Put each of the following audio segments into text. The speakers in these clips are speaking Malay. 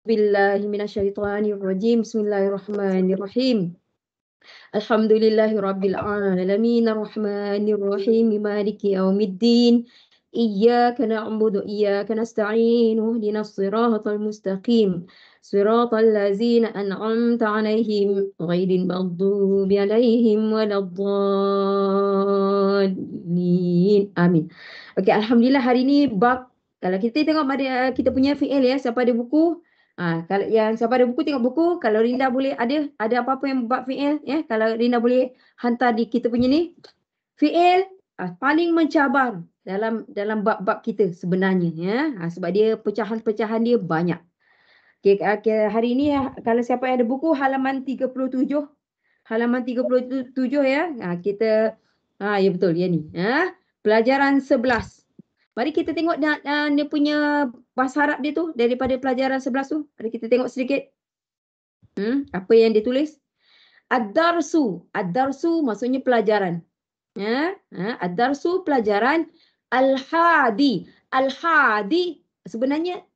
Billahi minasyaitonir rajim. Bismillahirrahmanirrahim. Alhamdulillahi rabbil alamin arrahmanir rahim maliki yaumiddin. Iyyaka na'budu wa iyyaka nasta'in ihdinas siratal mustaqim. Siratal ladzina an'amta 'alaihim ghairil maghdubi 'alaihim waladdallin. Amin. Okey, alhamdulillah hari ni bab kalau kita tengok pada kita punya fi'il ya, siapa ada buku. Kalau yang siapa ada buku tengok buku, kalau Rinda boleh ada apa-apa yang bab fi'il ya, kalau Rinda boleh hantar di kita punya ni. Fi'il paling mencabar dalam bab-bab kita sebenarnya ya. Sebab dia pecahan-pecahan dia banyak. Okay, hari ini kalau siapa yang ada buku halaman 37. Halaman 37 ya. Kita ya betul ya ni. Pelajaran 11. Mari kita tengok dia punya bahasa Arab dia tu daripada pelajaran 11 tu. Mari kita tengok sedikit. Apa yang dia tulis? Ad-darsu. Ad-darsu maksudnya pelajaran. Ad-darsu pelajaran. Al-hadi. Al-hadi sebenarnya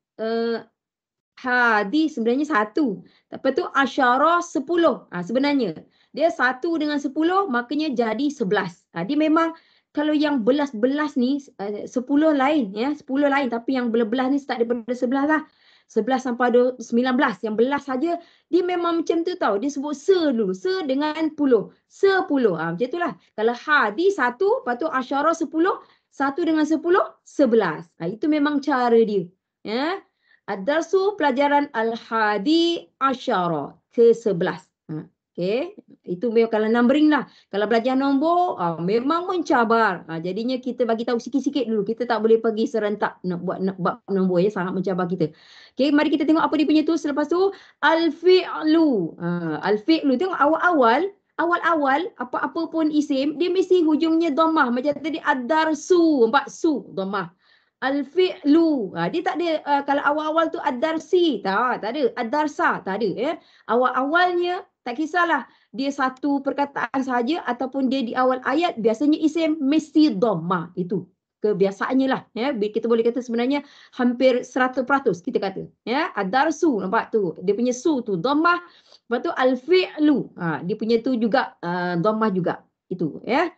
hadi sebenarnya 1. Lepas tu asyara 10. Sebenarnya dia 1 dengan 10 makanya jadi 11. Dia memang kalau yang belas-belas ni 10 lain ya, 10 lain tapi yang belas-belas ni start daripada 11 lah. 11 sampai 19 yang belas saja dia memang macam tu tau. Dia sebut se dulu, se dengan 10. 10. Macam itulah. Kalau hadi 1, lepas tu asyara 10, 1 dengan 10, 11. Itu memang cara dia. Ya. Ad-darsu pelajaran al-hadi asyara ke-11. Okey, itu memang kalau numbering lah. Kalau belajar nombor memang mencabar. Jadinya kita bagi tahu sikit-sikit dulu. Kita tak boleh pergi serentak nak buat nombor ya, sangat mencabar kita. Okey, mari kita tengok apa dia punya tu. Selepas tu al-fi'lu. Al-fi'lu tengok awal-awal apa-apa pun isim dia mesti hujungnya dhammah. Macam tadi ad-darsu, nampak su dhammah. Al-fi'lu. Dia tak ada kalau awal-awal tu ad-darsi. Tak ada. Ad-darsa. Tak ada. Ya. Awal-awalnya tak kisahlah. Dia satu perkataan saja ataupun dia di awal ayat. Biasanya isim mesti dhammah. Itu kebiasaannya lah. Ya. Kita boleh kata sebenarnya hampir 100% kita kata. Ya. Ad-darsu. Nampak tu. Dia punya su tu dhammah. Lepas tu al-fi'lu. Dia punya tu juga dhammah juga. Itu. Ya.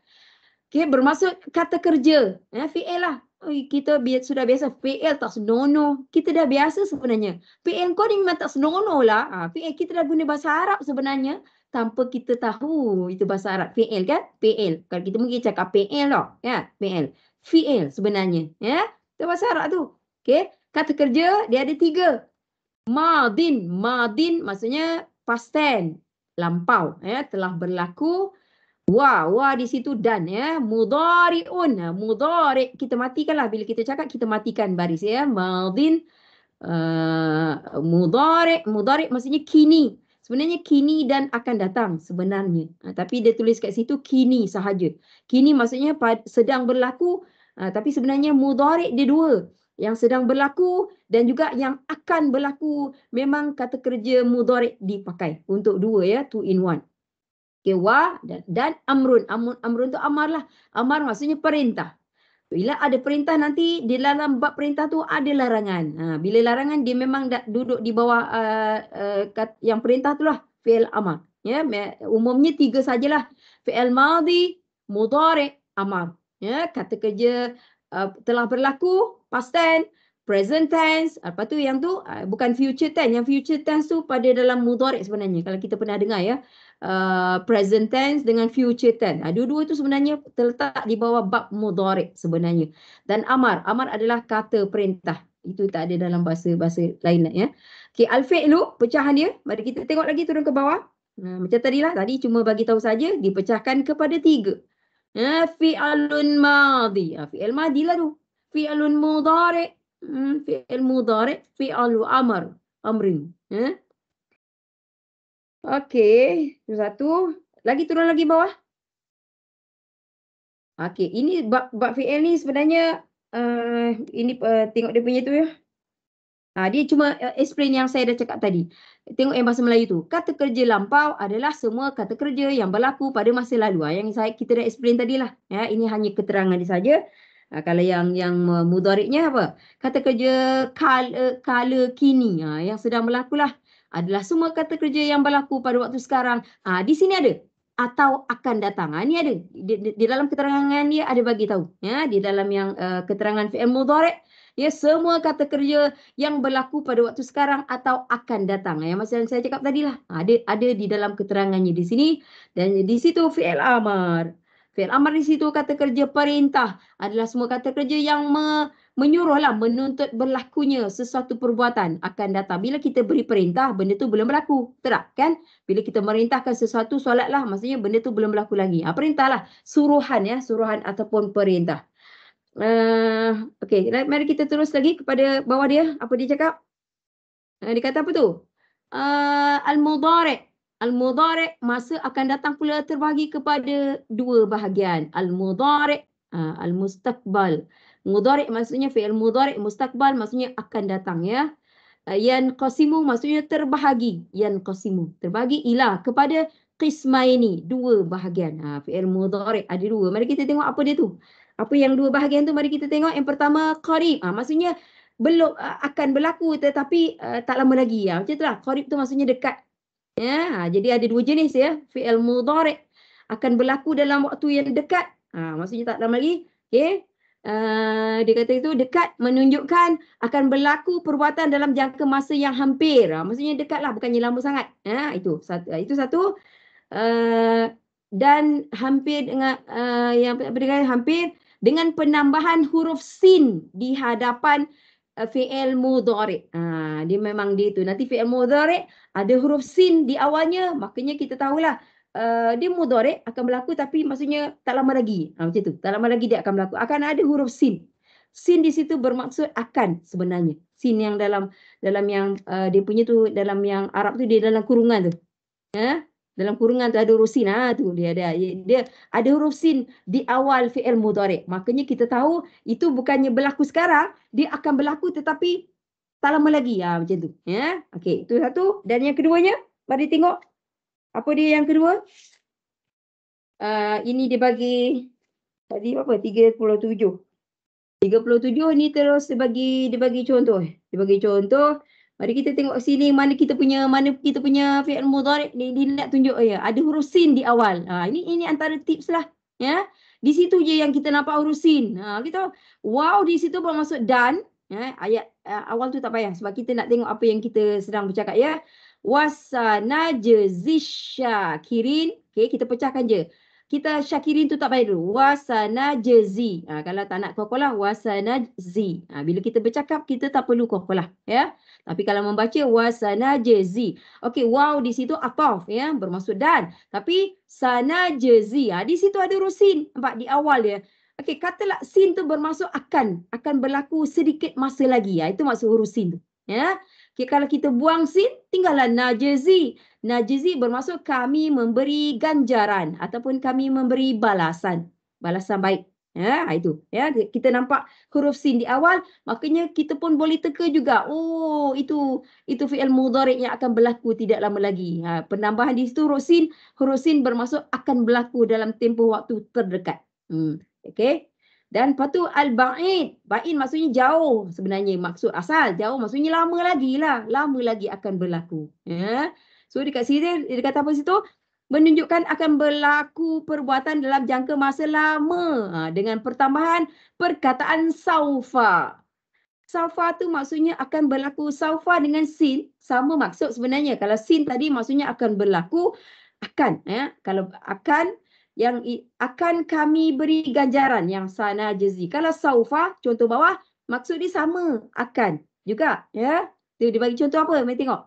Okay, bermaksud kata kerja. Ya, fi'il lah. Kita sudah biasa fi'il tak senonoh. Kita dah biasa sebenarnya. Fi'il kau ni memang tak senonoh lah. Fi'il kita dah guna bahasa Arab sebenarnya tanpa kita tahu itu bahasa Arab. Fi'il kan? Fi'il. Kalau kita mungkin cakap fi'il tau. Ya, fi'il. Fi'il sebenarnya. Ya, itu bahasa Arab tu. Okay. Kata kerja dia ada 3. Madin. Madin maksudnya past tense. Lampau. Ya, telah berlaku. Wah di situ dan ya. Mudhari'un. Mudhari' kita matikanlah bila kita cakap kita matikan baris ya. Madin mudhari' maksudnya kini. Sebenarnya kini dan akan datang sebenarnya. Tapi dia tulis kat situ kini sahaja. Kini maksudnya sedang berlaku tapi sebenarnya mudhari' dia 2. Yang sedang berlaku dan juga yang akan berlaku. Memang kata kerja mudhari' dipakai untuk 2 ya. 2 in 1. Okay, wa dan amrun. Amrun tu amar lah. Amar maksudnya perintah. Bila ada perintah nanti di dalam bab perintah tu ada larangan. Bila larangan dia memang duduk di bawah yang perintah tu lah. Fi'il amar. Ya, umumnya 3 sajalah. Fi'il madhi, mudhari', amar. Ya, kata kerja telah berlaku, past tense, present tense. Lepas tu yang tu bukan future tense. Yang future tense tu pada dalam mudhari' sebenarnya. Kalau kita pernah dengar ya. Present tense dengan future tense. Dua-dua itu sebenarnya terletak di bawah bab mudhari' sebenarnya. Dan amar. Amar adalah kata perintah. Itu tak ada dalam bahasa lain lah ya. Okey, al-fi'lu pecahan dia. Mari kita tengok lagi turun ke bawah. Macam tadilah. Tadi cuma bagi tahu saja dipecahkan kepada 3. Fi'alun madhi. Fi'al madhi lah tu. Fi'alun mudhari'. Fi'al mudhari'. Fi'alu amar. Amrin. Okey, satu. Lagi turun lagi bawah. Okey, ini bab fi'il ni sebenarnya ini tengok dia punya tu ya. Dia cuma explain yang saya dah cakap tadi. Tengok yang bahasa Melayu tu. Kata kerja lampau adalah semua kata kerja yang berlaku pada masa lalu. Yang kita dah explain tadilah. Ya, ini hanya keterangan dia saja. Kalau yang mudhariknya apa? Kata kerja kala kini, yang sedang berlaku lah. Adalah semua kata kerja yang berlaku pada waktu sekarang. Di sini ada atau akan datang. Ni ada di dalam keterangan dia ada bagi tahu. Ya, di dalam yang keterangan fi'il mudhari', ya, semua kata kerja yang berlaku pada waktu sekarang atau akan datang. Yang macam saya cakap tadi lah. Ada di dalam keterangannya di sini, dan di situ fi'il amar. Fi'il amar di situ kata kerja perintah adalah semua kata kerja yang menyuruhlah, menuntut berlakunya sesuatu perbuatan akan datang. Bila kita beri perintah, benda tu belum berlaku. Betul tak? Kan? Bila kita merintahkan sesuatu, solatlah, maksudnya benda tu belum berlaku lagi. Perintahlah, suruhan, ya, suruhan ataupun perintah. Okey, mari kita terus lagi kepada bawah dia. Apa dia cakap? Dia kata apa tu? Al-mudhari'. Al-mudhari' masa akan datang pula terbahagi kepada dua bahagian. Al-mudhari', al-mustaqbal. Mudhari' maksudnya fi'il mudhari', mustaqbal maksudnya akan datang, ya. Yanqasimu maksudnya terbahagi. Yanqasimu, terbahagi ila kepada qismaini, dua bahagian. Fi'il mudhari' ada dua. Mari kita tengok apa dia tu. Apa yang dua bahagian tu, mari kita tengok. Yang pertama qarib. Maksudnya belum akan berlaku tetapi tak lama lagi. Macam itulah. Qarib tu maksudnya dekat. Ya, jadi ada dua jenis, ya. Fi'il mudhari' akan berlaku dalam waktu yang dekat. Maksudnya tak lama lagi. Okey. Dia kata itu dekat menunjukkan akan berlaku perbuatan dalam jangka masa yang hampir. Maksudnya dekatlah, bukannya lama sangat. Itu satu. Dan hampir dengan yang berdekatan hampir dengan penambahan huruf sin di hadapan fi'il mudhari'. Dia memang dia tu. Nanti fi'il mudhari' ada huruf sin di awalnya, makanya kita tahulah dia mudhari' akan berlaku tapi maksudnya tak lama lagi. Macam tu. Tak lama lagi dia akan berlaku. Akan ada huruf sin. Sin di situ bermaksud akan sebenarnya. Sin yang dalam yang dia punya tu, dalam yang Arab tu, dia dalam kurungan tu. Dalam kurungan tu ada huruf sin. Tu dia ada huruf sin di awal fi'il mudhari'. Makanya kita tahu itu bukannya berlaku sekarang, dia akan berlaku tetapi tak lama lagi. Macam tu. Okey, itu satu. Dan yang keduanya, mari tengok. Apa dia yang kedua? Ini dia bagi tadi apa? 37. 37 ni terus dia bagi contoh. Dia bagi contoh. Mari kita tengok sini mana kita punya fi'il mudhari' ni, dia nak tunjuk ada huruf sin di awal. Ini antara tips lah, ya. Di situ je yang kita nampak huruf sin. Kita wow, di situ bermaksud dan, ayat awal tu tak payah sebab kita nak tengok apa yang kita sedang bercakap, ya. Wasanajzi syakirin. Okey, kita pecahkan je. Kita syakirin tu tak payah dulu. Wasanajzi. Kalau tak nak qalqalah, wasanajzi. Bila kita bercakap, kita tak perlu qalqalah, ya. Tapi kalau membaca wasanajzi. Okey, wow di situ ataf, ya, bermaksud dan. Tapi sanajzi, di situ ada huruf sin. Nampak di awal dia. Okey, katalah sin tu bermaksud akan berlaku sedikit masa lagi. Itu maksud huruf sin tu, ya. Okay, kalau kita buang sin, tinggallah najzi. Najzi bermaksud kami memberi ganjaran ataupun kami memberi balasan baik. Itu. Ya, kita nampak huruf sin di awal, makanya kita pun boleh teka juga. Oh, itu fi'il mudhari' yang akan berlaku tidak lama lagi. Penambahan di situ huruf sin bermaksud akan berlaku dalam tempoh waktu terdekat. Okey. Dan lepas tu al-ba'id. Ba'id maksudnya jauh sebenarnya. Maksud asal jauh maksudnya lama lagi lah. Lama lagi akan berlaku. So dekat sini dia kata apa situ? Menunjukkan akan berlaku perbuatan dalam jangka masa lama. Dengan pertambahan perkataan saufa. Saufa tu maksudnya akan berlaku. Saufa dengan sin sama maksud sebenarnya. Kalau sin tadi maksudnya akan berlaku. Akan. Kalau akan, yang akan kami beri ganjaran yang sanajzi. Kalau saufa, contoh bawah, maksud dia sama, akan juga, ya. Dia bagi contoh apa? Mari tengok.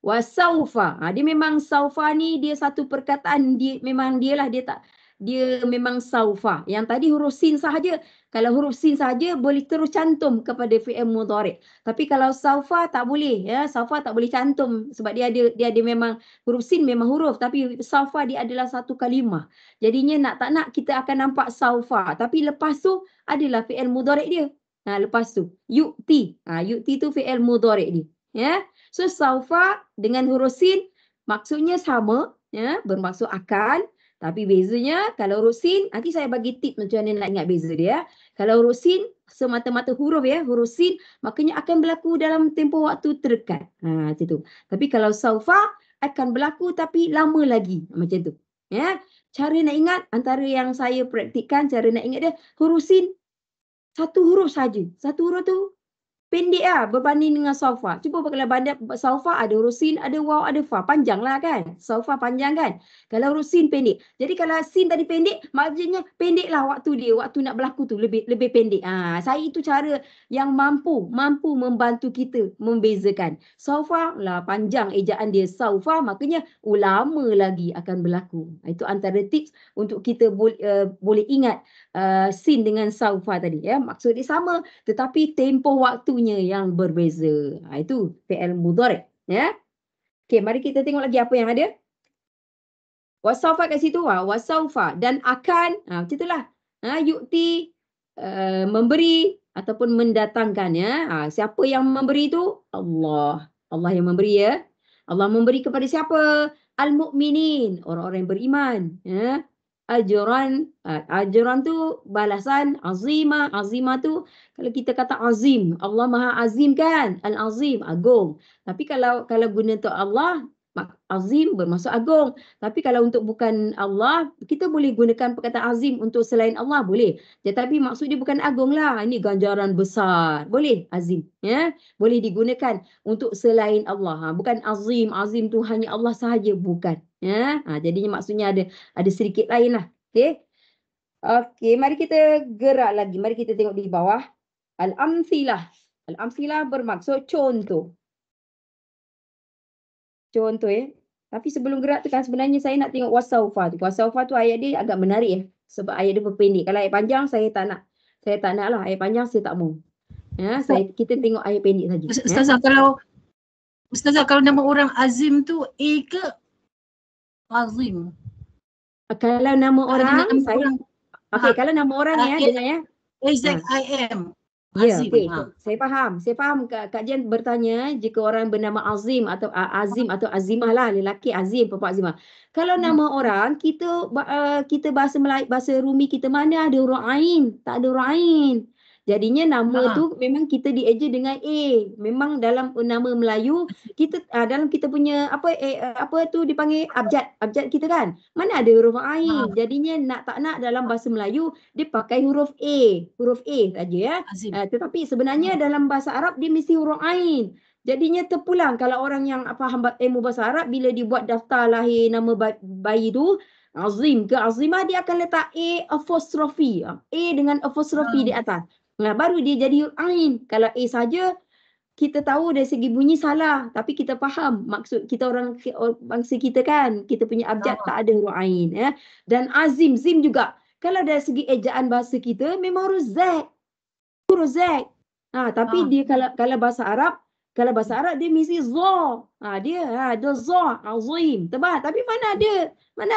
Wasaufa. Dia memang saufa ni dia satu perkataan, dia memang dia memang saufa. Yang tadi huruf sin sahaja. Kalau huruf sin sahaja boleh terus cantum kepada fi'il mudhari'. Tapi kalau saufa tak boleh, ya. Saufa tak boleh cantum sebab dia ada memang huruf sin memang huruf, tapi saufa dia adalah satu kalimah. Jadinya nak tak nak kita akan nampak saufa. Tapi lepas tu adalah fi'il mudhari' dia. Lepas tu yu'ti. Yu'ti tu fi'il mudhari' dia. Ya. So saufa dengan huruf sin maksudnya sama, ya, bermaksud akan. Tapi bezanya kalau huruf sin, nanti saya bagi tip macam mana nak ingat beza dia. Kalau huruf sin semata-mata huruf huruf sin maknanya akan berlaku dalam tempoh waktu terdekat. Macam tu. Tapi kalau saufa akan berlaku tapi lama lagi. Macam tu. Ya. Cara nak ingat antara yang saya praktikkan, cara nak ingat dia huruf sin satu huruf saja. Satu huruf tu pendek berbanding dengan saufa. Cuba kalau banding saufa ada huruf sin, ada waw, ada fa. Panjang lah kan. Saufa panjang kan. Kalau huruf sin pendek. Jadi kalau sin tadi pendek, maksudnya pendek lah waktu dia. Waktu nak berlaku tu lebih pendek. Saya itu cara yang mampu membantu kita membezakan. Saufa lah panjang ejaan dia saufa, maknanya lama lagi akan berlaku. Itu antara tips untuk kita boleh ingat sin dengan saufa tadi. Ya. Maksud dia sama tetapi tempoh waktunya yang berbeza. Itu fi'il mudhari'. Ya. Okey, mari kita tengok lagi apa yang ada. Wasaufa kat situ. Wasaufa dan akan. Macam itulah. Yu'ti memberi ataupun mendatangkan. Ya. Siapa yang memberi itu? Allah. Allah yang memberi ya. Allah memberi kepada siapa? Al-mu'minin. Orang-orang yang beriman. Ya. Ajran tu balasan azimah. Azimah tu kalau kita kata azim, Allah Maha Azim kan? Al-Azim, agung. Tapi kalau guna untuk Allah, azim bermaksud agung. Tapi kalau untuk bukan Allah, kita boleh gunakan perkataan azim untuk selain Allah, boleh. Tetapi maksud dia bukan agung lah. Ini ganjaran besar. Boleh azim. Ya? Boleh digunakan untuk selain Allah. Bukan azim. Azim tu hanya Allah sahaja. Bukan. Ya? Jadinya maksudnya ada sedikit lain lah. Okey. Okey, mari kita gerak lagi. Mari kita tengok di bawah. Al-amthilah. Al-amthilah bermaksud contoh. Contoh ya. Tapi sebelum gerak tu kan sebenarnya saya nak tengok wasaufa tu. Wasaufa tu ayat dia agak menarik ya. Sebab ayat dia berpendek. Kalau ayat panjang saya tak nak. Saya tak nak lah. Ayat panjang saya tak mau. Ya, kita tengok ayat pendek saja. Ustazah, kalau nama orang Azim tu A ke Azim? Kalau nama orang saya okey, kalau nama orang ya dengar ya. AZIM. Ya, okey. Saya faham Kak Jen bertanya jika orang bernama Azim atau Azimah lah, lelaki Azim, perempuan Azimah. Kalau nama orang kita bahasa Melayu, bahasa Rumi kita mana ada huruf ain, tak ada huruf ain. Jadinya nama tu memang kita dieja dengan A. Memang dalam nama Melayu kita dalam kita punya apa tu dipanggil abjad kita kan. Mana ada huruf ain. Jadinya tak nak dalam bahasa Melayu dia pakai huruf A saja ya. Tetapi sebenarnya dalam bahasa Arab dia mesti huruf ain. Jadinya terpulang kalau orang yang faham ilmu bahasa Arab bila dibuat daftar lahir nama bayi tu Azim ke Azimah dia akan letak A apostrofi. A dengan apostrofi di atas. Baru dia jadi ain. Kalau A saja kita tahu dari segi bunyi salah, tapi kita faham maksud kita orang bangsa kita kan, kita punya abjad tak ada huruf ain ya. Dan azim, zim juga. Kalau dari segi ejaan bahasa kita memang huruf Z. Huruf Z. Tapi dia kalau bahasa Arab dia mesti za. Dia ada za, azim, tebal. Tapi mana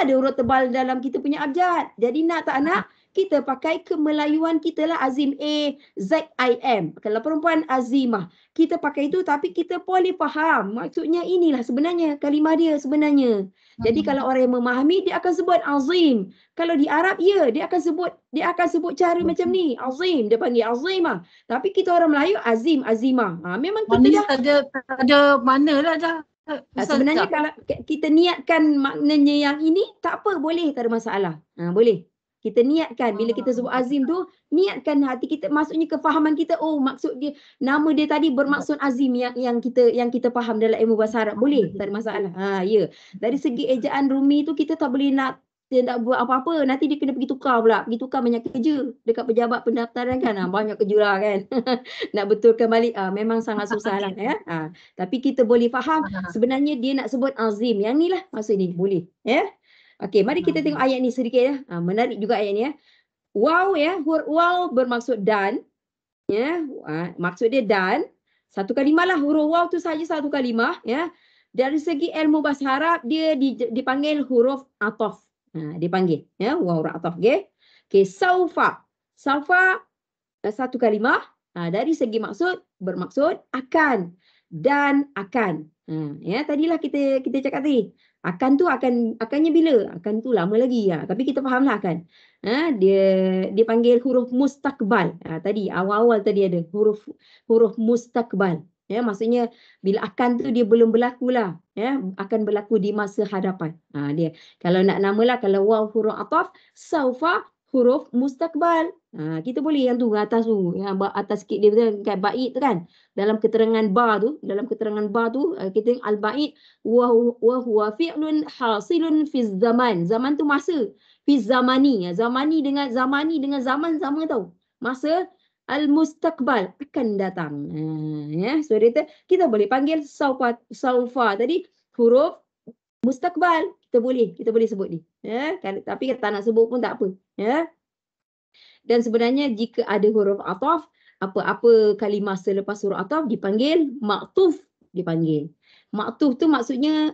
ada huruf tebal dalam kita punya abjad. Jadi nak tak nak kita pakai kemelayuan kita lah Azim A, Z-I-M. Kalau perempuan Azimah. Kita pakai itu tapi kita boleh faham. Maksudnya inilah sebenarnya kalimah dia sebenarnya. Jadi kalau orang yang memahami dia akan sebut Azim. Kalau di Arab dia akan sebut cara macam ni. Azim, dia panggil Azimah. Tapi kita orang Melayu Azim, Azimah. Memang kita ada mana lah dah. Sebenarnya kalau kita niatkan maknanya yang ini tak apa, boleh, tak ada masalah. Boleh. Kita niatkan bila kita sebut azim tu, niatkan hati kita, maksudnya kefahaman kita, maksud dia nama dia tadi bermaksud azim yang kita faham dalam ilmu bahasa Arab, boleh, tak ada masalah. Ya. Dari segi ejaan Rumi tu kita tak boleh nak buat apa-apa, nanti dia kena pergi tukar pula. Pergi tukar banyak kerja dekat pejabat pendaftaran kan. Banyak kerja lah kan. Nak betulkan balik memang sangat susah lah ya. Tapi kita boleh faham sebenarnya dia nak sebut azim. Yang ni lah maksud ni, boleh ya. Okey, mari kita tengok ayat ni sedikit ya. Menarik juga ayat ni ya. Waw ya, huruf waw bermaksud dan. Ya, maksud dia dan. Satu kalimah lah, huruf waw tu saja satu kalimah ya. Dari segi ilmu bahasa Arab dia dipanggil huruf ataf. Dipanggil ya, waw huruf ataf. Okey, saufa. Saufa satu kalimah. Dari segi maksud bermaksud akan dan akan. Ya, tadilah kita cakap tadi. Akan tu akannya bila? Akan tu lama lagi. Tapi kita fahamlah kan. Dia panggil huruf mustakbal. Tadi awal-awal tadi ada huruf mustakbal. Ya, maksudnya bila akan tu dia belum berlaku lah. Ya, akan berlaku di masa hadapan. Dia. Kalau nak namalah, kalau waw huruf ataf, saufa huruf mustakbal. Kita boleh yang tu atas tu, yang atas sikit dia betul kat bait tu kan. Dalam keterangan ba tu, kita al-bait wa huwa fi'lun hasilun fi zaman. Zaman tu masa. Fi zamani. Zamani dengan zaman sama tau. Masa al-mustakbal akan datang. Ya, so kita boleh panggil saufa tadi huruf mustakbal. Kita boleh sebut ni. Ya, tapi tak nak sebut pun tak apa. Ya. Dan sebenarnya jika ada huruf ataf, apa-apa kalimah selepas huruf ataf dipanggil maktuf. Maktuf tu maksudnya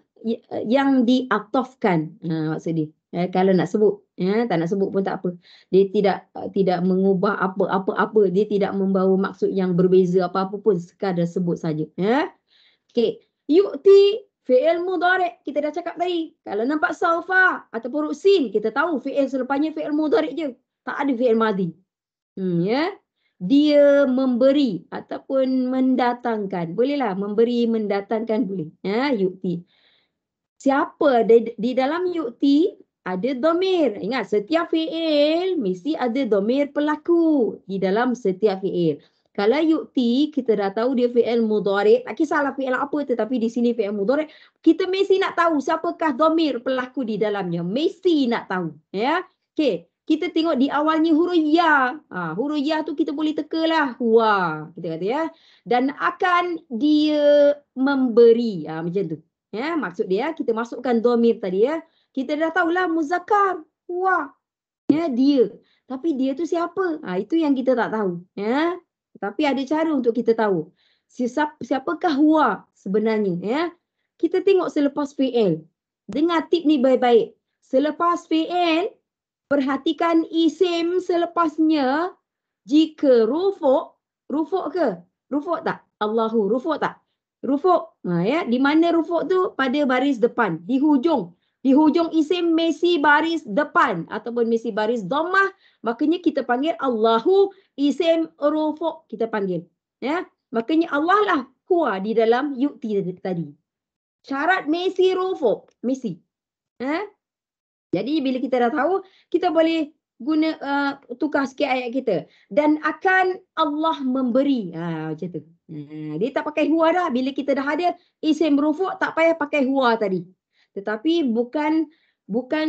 yang diatafkan. Maksud dia. Kalau nak sebut, tak nak sebut pun tak apa. Dia tidak mengubah apa-apa. Dia tidak membawa maksud yang berbeza apa-apa pun. Sekadar sebut saja. Okey. Yu'ti fi'il mudhari' kita dah cakap tadi. Kalau nampak saufa ataupun huruf sin, kita tahu fi'il selepasnya fi'il mudhari' je. Tak ada fi'il madhi. Ya. Dia memberi ataupun mendatangkan. Bolehlah memberi, mendatangkan boleh. Yu'ti. Siapa di dalam yu'ti ada dhamir. Ingat, setiap fi'il mesti ada dhamir pelaku di dalam setiap fi'il. Kalau yu'ti, kita dah tahu dia fi'il mudhari'. Tak kisahlah fi'il apa, tetapi di sini fi'il mudhari'. Kita mesti nak tahu siapakah dhamir pelaku di dalamnya. Mesti nak tahu. Ya. Okey. Kita tengok di awalnya huruf ya. Huruf ya tu kita boleh tekalah. Huwa. Kita kata ya. Dan akan dia memberi. Macam tu. Ya, maksud dia kita masukkan dhamir tadi ya. Kita dah tahulah muzakkar. Huwa. Ya, dia. Tapi dia tu siapa? Itu yang kita tak tahu. Ya. Tapi ada cara untuk kita tahu. Siapakah huwa sebenarnya? Ya. Kita tengok selepas fi'il. Dengar tip ni baik-baik. Selepas fi'il, perhatikan isim selepasnya. Jika rufuk ke? Rufuk tak? Allahu, rufuk tak? Rufuk. Ya, di mana rufuk tu? Pada baris depan, di hujung. Di hujung isim mesti baris depan ataupun mesti baris dhammah, makanya kita panggil Allahu isim rufuk kita panggil. Ya, makanya Allah lah huwa di dalam yu'ti tadi. Syarat mesti rufuk, mesti. Jadi bila kita dah tahu, kita boleh guna tukar sikit ayat kita. Dan akan Allah memberi. Macam tu. Dia tak pakai huwa dah. Bila kita dah ada isim rufuk, tak payah pakai huwa tadi. Tetapi bukan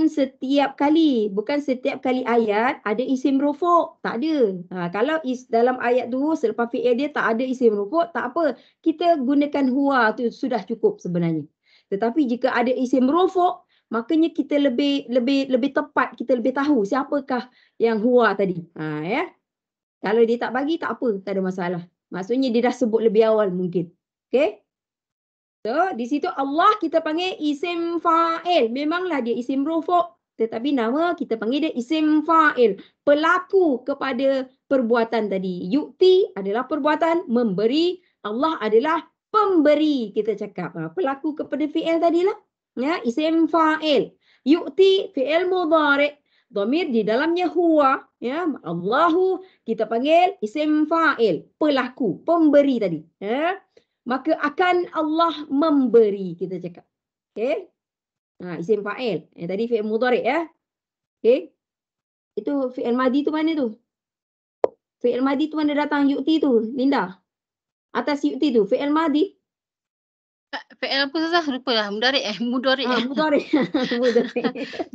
setiap kali. Bukan setiap kali ayat ada isim rufuk. Tak ada. Kalau dalam ayat tu, selepas fi'il dia tak ada isim rufuk, tak apa. Kita gunakan huwa tu sudah cukup sebenarnya. Tetapi jika ada isim rufuk, makanya kita lebih tepat, kita lebih tahu siapakah yang huwa tadi. Ya. Kalau dia tak bagi, tak apa, tak ada masalah. Maksudnya dia dah sebut lebih awal mungkin. Okey? So, di situ Allah kita panggil isim fa'il. Memanglah dia isim rufuk, tetapi nama kita panggil dia isim fa'il. Pelaku kepada perbuatan tadi. Yu'ti adalah perbuatan, memberi. Allah adalah pemberi, kita cakap. Pelaku kepada fi'il tadilah. Ya, isim fa'il. Yu'ti fi'il mudhari'. Dhamir di dalamnya huwa. Ya, Allahu kita panggil isim fa'il. Pelaku, pemberi tadi. Ya. Maka akan Allah memberi, kita cakap. Okey. Isim fa'il. Tadi fi'il mudhari' ya. Okey. Itu fi'il madhi tu mana tu? Fi'il madhi tu mana datang yu'ti tu? Linda. Atas yu'ti tu, fi'il madhi. Fi'il apa susah? Lupa lah. Mudhari'. Mudhari'. Mudhari'.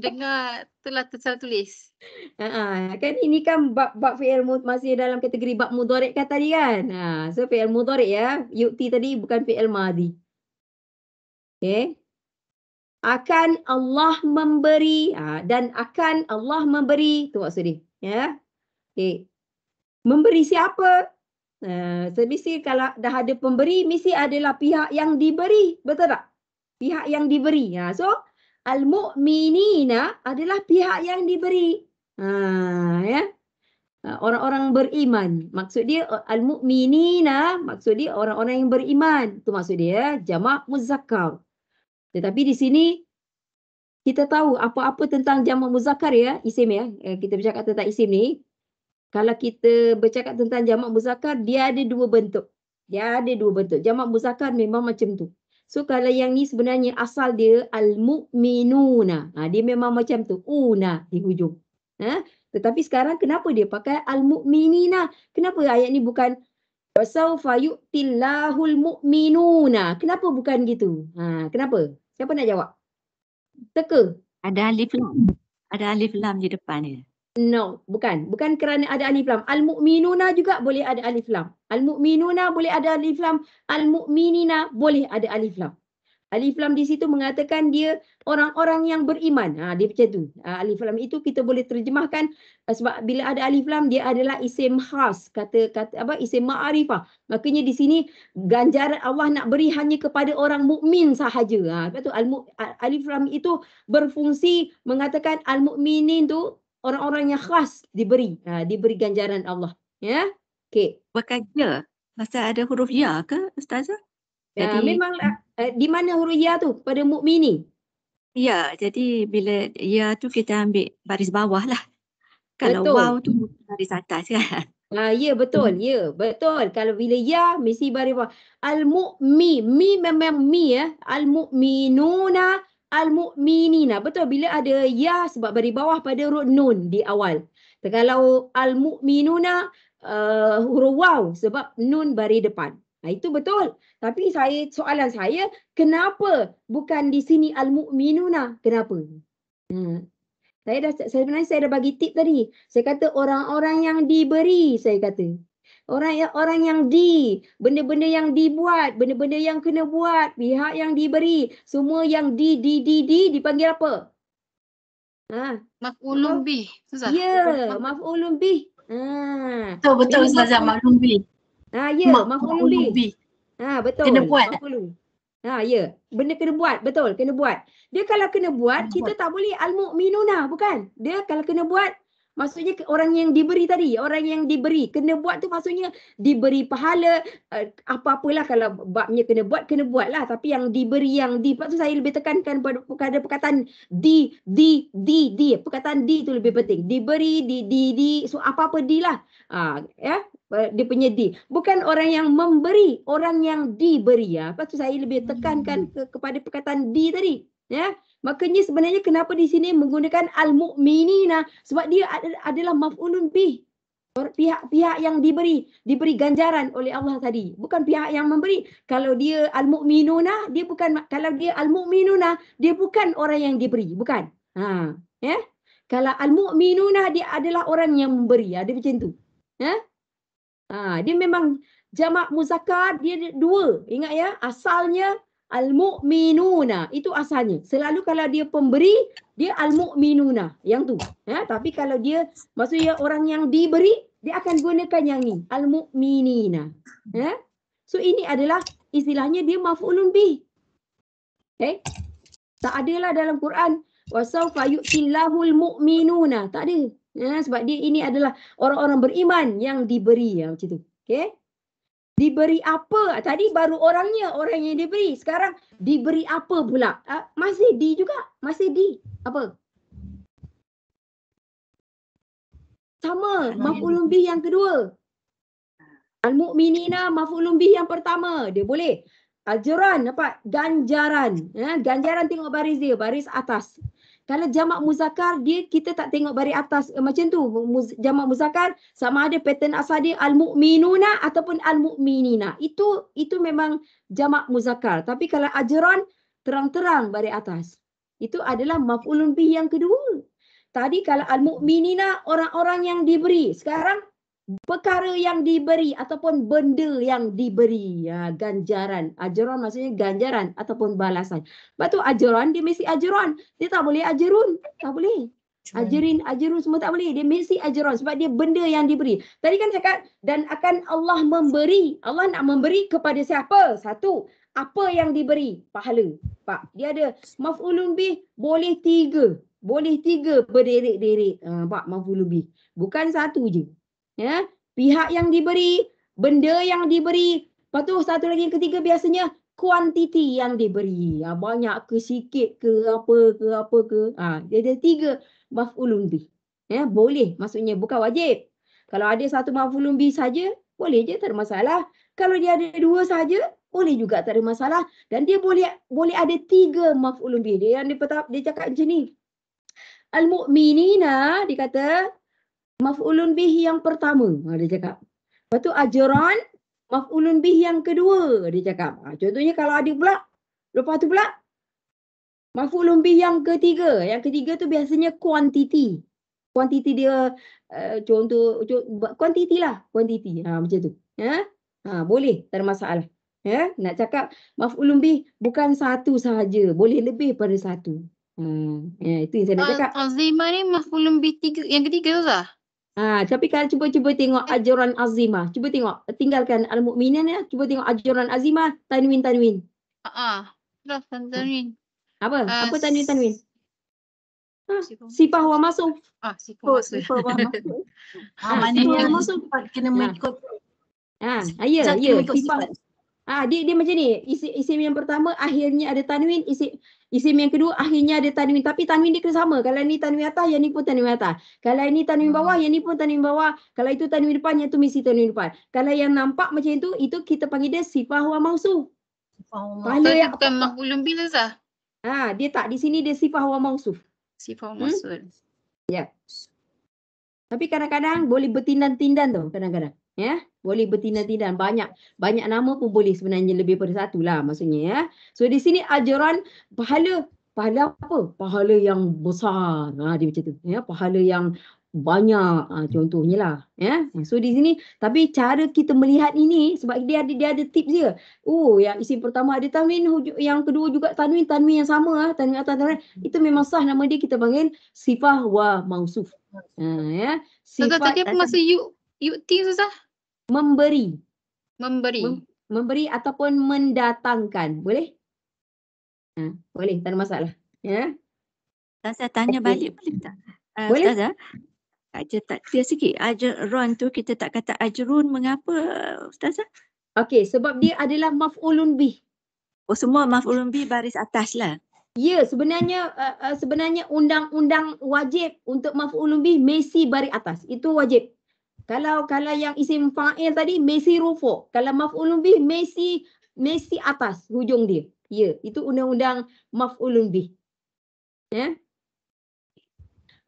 Dengar itulah tersalah tulis. Kan ini kan bab fi'il masih dalam kategori bab mudhari' kan tadi kan. So fi'il mudhari' ya. Yu'ti tadi bukan fi'il madhi. Okey. Akan Allah memberi. Dan akan Allah memberi. Itu maksud dia. Ya. Okey. Memberi siapa? Mesti kalau dah ada pemberi, mesti adalah pihak yang diberi. Betul tak? Pihak yang diberi. So, al-mu'minina adalah pihak yang diberi. Ya. Orang-orang beriman. Maksud dia al-mu'minina, maksud dia orang-orang yang beriman. Itu maksud dia jamak muzakkar. Tetapi di sini kita tahu apa-apa tentang jamak muzakkar ya, isim ya. Kita bercakap tentang isim ni. Kalau kita bercakap tentang jamak muzakkar, dia ada dua bentuk. Dia ada dua bentuk. Jamak muzakkar memang macam tu. So kalau yang ni sebenarnya asal dia al-mu'minuna. Dia memang macam tu. Una di hujung. Tetapi sekarang kenapa dia pakai al-mu'minina? Kenapa ayat ni bukan wasaufa yu'tillahul mu'minuna? Kenapa bukan gitu? Kenapa? Siapa nak jawab? Teka. Ada alif lam. Ada alif lam di depan dia. No, bukan. Bukan kerana ada alif lam. Al-mu'minuna juga boleh ada alif lam. Al-mu'minuna boleh ada alif lam. Al-mu'minina boleh ada alif lam. Alif lam di situ mengatakan dia orang-orang yang beriman. Dia macam tu. Alif lam itu kita boleh terjemahkan sebab bila ada alif lam dia adalah isim khas, kata isim ma'rifah. Makanya di sini ganjaran Allah nak beri hanya kepada orang mukmin sahaja. Lepas tu alif lam itu berfungsi mengatakan al-mukminin tu orang-orang yang khas diberi ganjaran Allah. Ya. Okey. Bukan ya. Masa ada huruf ya ke Ustazah? Jadi memang di mana huruf ya tu pada mukminin? Ya, jadi bila ya tu kita ambil baris bawah lah. Kalau Betul. waw tu baris atas kan. Ya betul. Ya betul. Kalau bila ya mesti baris bawah. Al-mu'mi. Mi memang mi ya. Al-mu'minuna. Al-mu'minina. Betul bila ada ya sebab baris bawah pada huruf nun di awal. Kalau al-mu'minuna huruf waw sebab nun baris depan. Itu betul. Tapi soalan saya, kenapa bukan di sini al-mu'minuna? Kenapa? Sebenarnya saya dah bagi tip tadi. Saya kata orang-orang yang diberi, saya kata. Orang yang benda-benda yang dibuat, benda-benda yang kena buat, pihak yang diberi, semua yang dipanggil apa? Maf'ulun bih. Ya, maf'ulun bih. Betul Ustazah, maf'ulun bih. Ya, maf'ulun bih. Betul. Kena buat. Maf'ulun. Ya, benda kena buat, betul, kena buat. Dia kalau kena buat, kita tak boleh al-mu'minuna, bukan? Dia kalau kena buat, maksudnya orang yang diberi tadi, orang yang diberi, kena buat tu maksudnya diberi pahala, apa-apalah kalau babnya kena buat lah. Tapi yang diberi, sebab tu saya lebih tekankan pada perkataan di. Perkataan di tu lebih penting. Diberi, so apa-apa di lah. Ya. Dia punya di. Bukan orang yang memberi, orang yang diberi. Lepas tu saya lebih tekankan kepada perkataan di tadi. Ya. Makanya sebenarnya kenapa di sini menggunakan al-mu'minina, sebab dia adalah maf'ulun bih. Pihak yang diberi ganjaran oleh Allah tadi. Bukan pihak yang memberi. Kalau dia al-mu'minuna, dia bukan. Kalau dia al-mu'minuna, dia bukan orang yang diberi. Bukan. Ya. Kalau al-mu'minuna, dia adalah orang yang memberi. Dia macam tu. Ya. Dia memang jamak muzakkar, dia dua. Ingat ya, asalnya al-mu'minuna. Itu asalnya. Selalu kalau dia pemberi, dia al-mu'minuna. Yang tu. Tapi kalau dia, maksudnya orang yang diberi, dia akan gunakan yang ni. Al-mu'minina. So ini adalah istilahnya dia maf'ulun bih. Okay. Tak adalah dalam Quran. Wasaufa yu'tillahul mu'minuna. Tak ada. Sebab dia ini adalah orang-orang beriman yang diberi. Macam tu. Okay. Diberi apa? Tadi baru orangnya, orang yang diberi. Sekarang diberi apa pula? Masih di juga. Masih di. Apa? Sama. Maf'ulun bih yang kedua. Al-mu'minina maf'ulun bih yang pertama. Dia boleh. Ajran, apa? Ganjaran. Ganjaran tengok baris dia. Baris atas. Kalau jamak muzakkar dia kita tak tengok baris atas macam tu. Jamak muzakkar sama ada pattern asal dia al-mu'minuna ataupun al-mu'minina. Itu memang jamak muzakkar. Tapi kalau ajran terang-terang baris atas. Itu adalah maf'ulun bih yang kedua. Tadi kalau al-mu'minina orang-orang yang diberi. Sekarang perkara yang diberi ataupun benda yang diberi. Ganjaran. Ajran maksudnya ganjaran ataupun balasan. Lepas tu ajran dia mesti ajran. Dia tak boleh ajrun. Tak boleh. Ajrun semua tak boleh. Dia mesti ajran sebab dia benda yang diberi. Tadi kan cakap dan akan Allah memberi. Allah nak memberi kepada siapa? Satu. Apa yang diberi? Pahala. Pak, dia ada maf'ulun bih boleh tiga. Boleh tiga berderet-deret. Pak, maf'ulun bih. Bukan satu je. Ya, pihak yang diberi, benda yang diberi, lepas tu satu lagi yang ketiga biasanya kuantiti yang diberi. Banyak ke sikit ke apa ke. Dia ada 3 maf'ulun bih. Boleh, maksudnya bukan wajib. Kalau ada satu maf'ulun bih saja, boleh je, tak ada masalah. Kalau dia ada 2 saja, boleh juga, tak ada masalah. Dan dia boleh ada 3 maf'ulun bih. Dia cakap macam ni. Al-mu'minina, dia kata maf'ulun bih yang pertama. Dia cakap. Lepas tu ajran, maf'ulun bih yang kedua, dia cakap. Contohnya kalau ada pula, lepas tu pula maf'ulun bih yang ketiga. Yang ketiga tu biasanya kuantiti. Kuantiti dia contoh kuantiti lah, kuantiti. Macam tu. Boleh, tak ada masalah. Nak cakap maf'ulun bih bukan satu sahaja, boleh lebih pada satu. Itu yang saya nak cakap. Azimah ni maf'ulun bih yang ketiga tu lah. Tapi kalau cuba tengok ajran azimah. Cuba tengok, tinggalkan al-mu'minin ya. Cuba tengok ajran azimah, tanwin. Terus tanwin. Apa tanwin? Sifah wa masuk. Sifah masuk. Maknanya kena mengikut. Ya. Kena mengikut Sifat. Dia macam ni. Isim yang pertama akhirnya ada tanwin, isim yang kedua akhirnya ada tanwin, tapi tanwin dia kena sama. Kalau ni tanwin atas, yang ni pun tanwin atas. Kalau ni tanwin bawah, yang ni pun tanwin bawah. Kalau itu tanwin depan, yang tu mesti tanwin depan. Kalau yang nampak macam itu kita panggil dia sifah wa mausuf. Pahala yang bukan maf'ulun bih lah. Dia tak, di sini dia sifah wa mausuf. Sifah wa mausuf. Ya. Tapi kadang-kadang boleh bertindan-tindan tu kadang-kadang. Boleh bertindan-tindan. Banyak nama pun boleh sebenarnya, lebih pada satu lah maksudnya ya. So di sini ajran pahala apa? Pahala yang besar. Dia macam tu. Pahala yang banyak contohnya lah. So di sini tapi cara kita melihat ini sebab dia ada tips dia. Yang isim pertama ada tanwin, yang kedua juga tanwin yang sama tanwin atas tanwin. Itu memang sah, nama dia kita panggil sifah wa mausuf. Sifat tadi apa maksud yu'ti susah? Memberi ataupun mendatangkan. Boleh? Boleh, tak ada masalah. Ustazah tanya balik boleh tak? Boleh. Ustazah, tak clear sikit. Ajrun tu kita tak kata ajrun, mengapa Ustazah? Okey, sebab dia adalah maf'ulun bih. Semua maf'ulun bih baris atas lah. Ya, sebenarnya undang-undang wajib untuk maf'ulun bih mesti baris atas. Itu wajib. Kalau yang isim fa'il tadi mesti rufu'. Kalau maf'ulun bih mesti atas hujung dia. Ya, itu undang-undang maf'ulun bih.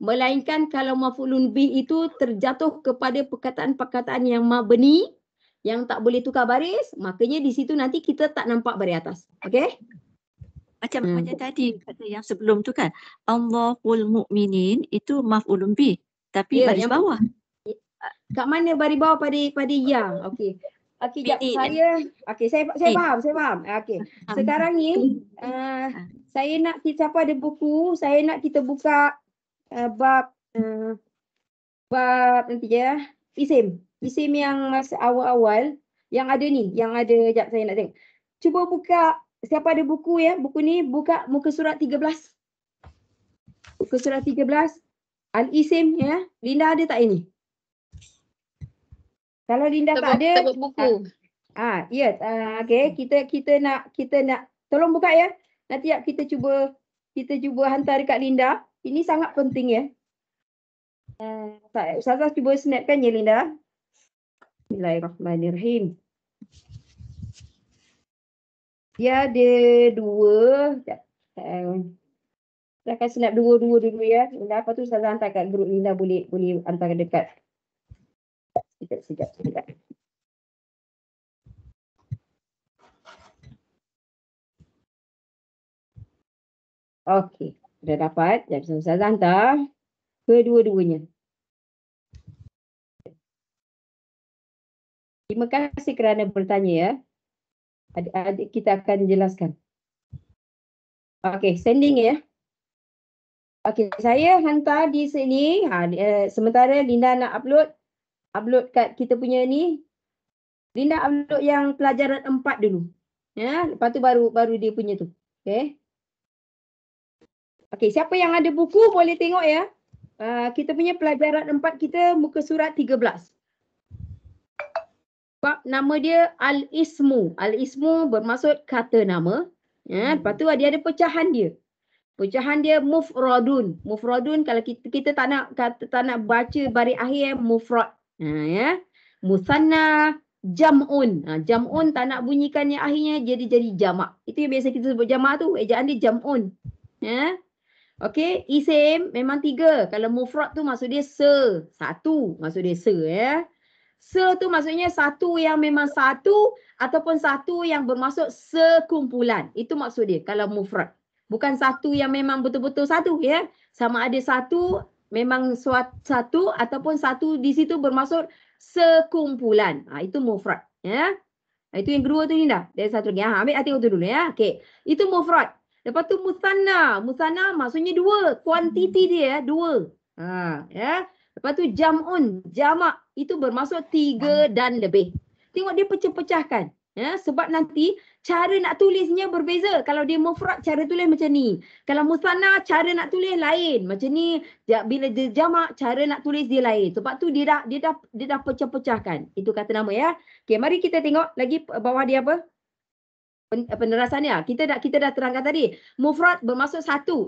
Melainkan kalau maf'ulun bih itu terjatuh kepada perkataan-perkataan yang mabni, yang tak boleh tukar baris, makanya di situ nanti kita tak nampak baris atas. Okey? Macam tadi kata yang sebelum tu kan, Allahul mu'minin itu maf'ulun bih, tapi baris bawah. Kat mana baris bawah pada ya? Okey. Jap, saya faham. Okey. Sekarang ni saya nak siapa ada buku, saya nak kita buka bab nanti ya. Isim yang masa awal-awal yang ada ni, jap saya nak tengok. Cuba buka, siapa ada buku ya? Buku ni buka muka surat 13. Muka surat 13 al-isim ya. Linda ada tak ini? Kalau Linda tak ada, buku. Ya, okey, kita nak tolong buka ya. Nanti kita cuba hantar dekat Linda. Ini sangat penting ya. Ustazah cuba snapkan ya Linda. Bismillahirrahmanirrahim. Dia ada 2. Saya akan snap dua dulu ya. Linda, apa tu Ustazah hantar kat grup Linda, boleh hantar dekat. Sekejap. Okey, dah dapat. Jadi Ustazah hantar kedua-duanya. Terima kasih kerana bertanya ya. Adik kita akan jelaskan. Okey, sending ya. Okey, saya hantar di sini. Sementara Linda nak upload kat kita punya ni. Linda upload yang pelajaran 4 dulu. Ya, lepas tu baru dia punya tu. Okey. Okey, siapa yang ada buku boleh tengok ya. Kita punya pelajaran 4 kita muka surat 13. Sebab nama dia al-ismu. Al-ismu bermaksud kata nama. Ya, lepas tu dia ada pecahan dia. Pecahan dia mufradun. Mufradun kalau kita tak nak baca baris akhir mufrad. Ya. Musanna, jam'un. Jam'un tak nak bunyikan yang akhirnya jadi jamak. Itu yang biasa kita sebut jamak tu. Ejaan dia jam'un. Ya. Okey, isim memang 3. Kalau mufrad tu maksud dia satu. Maksud dia ya. Tu maksudnya satu yang memang satu ataupun satu yang bermaksud sekumpulan. Itu maksud dia kalau mufrad. Bukan satu yang memang betul-betul satu ya. Sama ada satu memang satu ataupun satu di situ bermaksud sekumpulan. Itu mufrad ya. Itu yang kedua tu Linda. Dari satu lagi. Ambil hati tu dulu ya. Okey. Itu mufrad. Lepas tu musanna. Musanna maksudnya 2. Kuantiti dia 2. Ya. Lepas tu jam'un. Jamak itu bermaksud 3 dan lebih. Tengok dia pecah-pecahkan. Ya, sebab nanti cara nak tulisnya berbeza. Kalau dia mufrad cara tulis macam ni. Kalau musanna cara nak tulis lain. Macam ni. Bila dia jamak cara nak tulis dia lain. Sebab tu dia dah pecah-pecahkan. Itu kata nama ya. Okey, mari kita tengok lagi bawah dia apa? Penerasannya. Kita dah terangkan tadi. Mufrad bermaksud satu.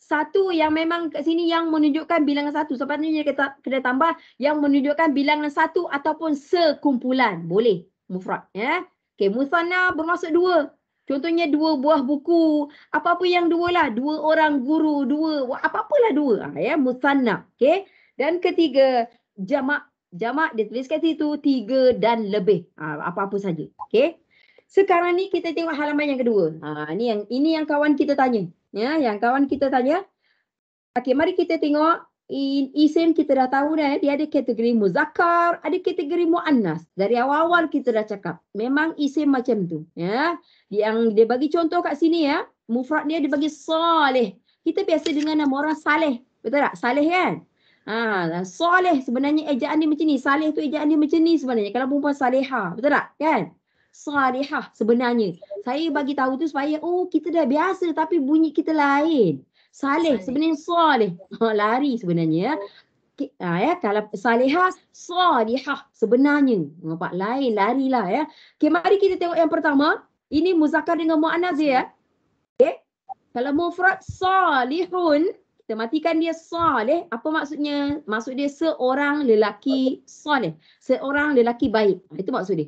Satu yang memang kat sini yang menunjukkan bilangan satu. Sepatutnya kita kena tambah yang menunjukkan bilangan satu ataupun sekumpulan. Boleh. Mufrad. Ya. Okey, musanna bermaksud 2. Contohnya 2 buah buku. Apa-apa yang 2 lah. 2 orang guru. 2. Apa-apalah 2. Ya. Musanna. Okey. Dan ketiga, jamak. Jamak dia tulis kat situ 3 dan lebih. Apa-apa saja. Okey. Sekarang ni kita tengok halaman yang kedua. Ini yang kawan kita tanya. Ya, yang kawan kita tanya. Okey, mari kita tengok isim kita dah tahu dah. Dia ada kategori muzakkar, ada kategori muannas. Dari awal-awal kita dah cakap. Memang isim macam tu. Ya. Yang dia bagi contoh kat sini ya. Mufrad dia bagi saleh. Kita biasa dengan nama orang saleh. Betul tak? Saleh kan? Saleh sebenarnya ejaan dia macam ni. Saleh tu ejaan dia macam ni sebenarnya. Kalau perempuan saleha. Betul tak? Kan? Salihah sebenarnya. Saya bagi tahu tu supaya kita dah biasa tapi bunyi kita lain. Saleh sebenarnya saleh. Lari sebenarnya ya. Kalau salihah, salihah sebenarnya. Nampak lain, larilah ya. Okey, mari kita tengok yang pertama. Ini muzakkar dengan muannas ya. Okey. Kalau mufrad salihun, kita matikan dia saleh. Apa maksudnya? Maksud dia seorang lelaki saleh. Seorang lelaki baik. Itu maksud dia.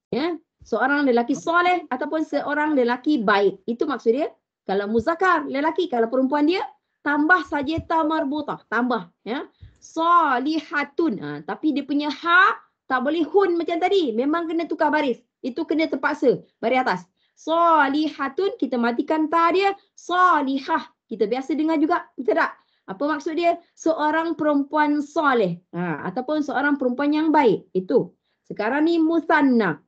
Ya. Seorang lelaki soleh ataupun seorang lelaki baik. Itu maksud dia. Kalau muzakkar lelaki, kalau perempuan dia tambah saja ta marbutah, tambah ya. Salihatun. Tapi dia punya ha tak boleh hun macam tadi. Memang kena tukar baris. Itu kena terpaksa baris atas. Salihatun kita matikan ta dia, salihah. Kita biasa dengar juga, betul tak? Apa maksud dia? Seorang perempuan soleh. Ataupun seorang perempuan yang baik. Itu. Sekarang ni musanna.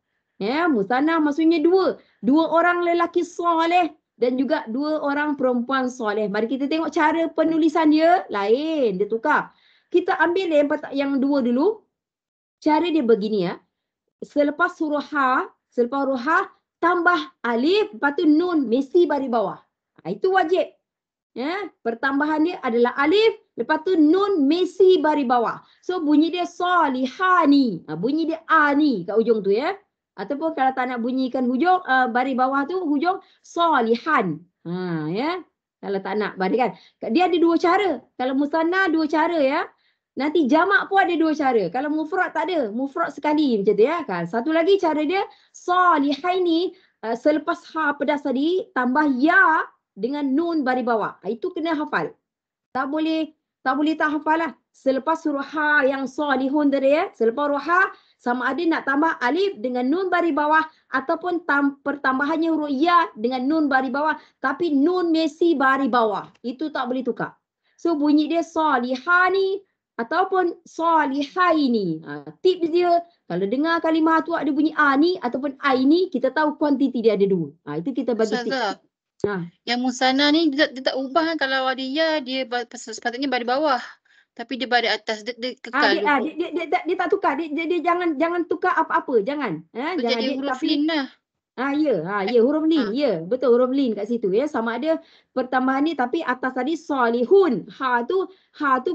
Ya, musanna maksudnya 2. 2 orang lelaki soleh dan juga 2 orang perempuan soleh. Mari kita tengok cara penulisan dia lain, dia tukar. Kita ambil yang 2 dulu. Cara dia begini ya. Selepas huruf ha, tambah alif, lepas tu nun mesti baris bawah. Itu wajib. Ya, pertambahan dia adalah alif, lepas tu nun mesti baris bawah. So bunyi dia salihani. Bunyi dia ani kat ujung tu ya. Ataupun kalau tak nak bunyikan hujung, baris bawah tu hujung salihan. Ya. Kalau tak nak bariskan. Dia ada 2 cara. Kalau musanna 2 cara ya. Nanti jamak pun ada 2 cara. Kalau mufrad tak ada. Mufrad sekali macam tu ya. Satu lagi cara dia salihaini selepas ha pedas tadi tambah ya dengan nun baris bawah. Itu kena hafal. Tak boleh tak hafal lah. Selepas huruf ha yang salihun tadi ya. Selepas huruf ha sama ada nak tambah alif dengan nun baris bawah ataupun pertambahannya huruf ya dengan nun baris bawah tapi nun mesti baris bawah. Itu tak boleh tukar. So bunyi dia salihani ataupun salihaini. Tips dia kalau dengar kalimah tu ada bunyi ani ataupun aini, kita tahu kuantiti dia ada 2. Itu kita bagi tips. Yang musanna ni dia tak ubah kan. Kalau ada ya dia sepatutnya baris bawah. Tapi dia baris atas, dia kekal. Dia tak tukar. Dia jangan tukar apa-apa. Jangan. Jangan jadi huruf lin lah. Ya, huruf lin. Ya, betul huruf lin kat situ ya. Sama ada pertambahan ni tapi atas tadi salihun. Ha tu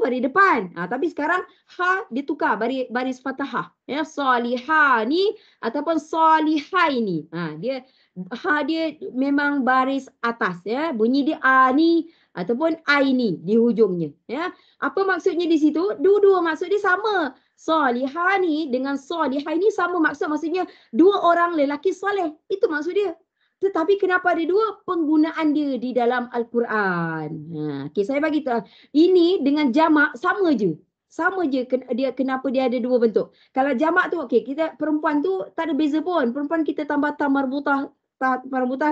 baris depan. Tapi sekarang ha dia tukar baris fathah. Ya, salihani ataupun salihaini. Dia memang baris atas ya. Bunyi dia ani ataupun aini di hujungnya ya. Apa maksudnya di situ? Dua-dua maksud dia sama. Salihani dengan salihaini sama maksud, maksudnya dua orang lelaki soleh. Itu maksud dia. Tetapi kenapa ada dua? Penggunaan dia di dalam Al-Quran. Okay, saya bagi tahu. Ini dengan jamak sama je. Sama je dia, kenapa dia ada dua bentuk. Kalau jamak tu, okey, kita perempuan tu tak ada beza pun. Perempuan kita tambah ta marbutah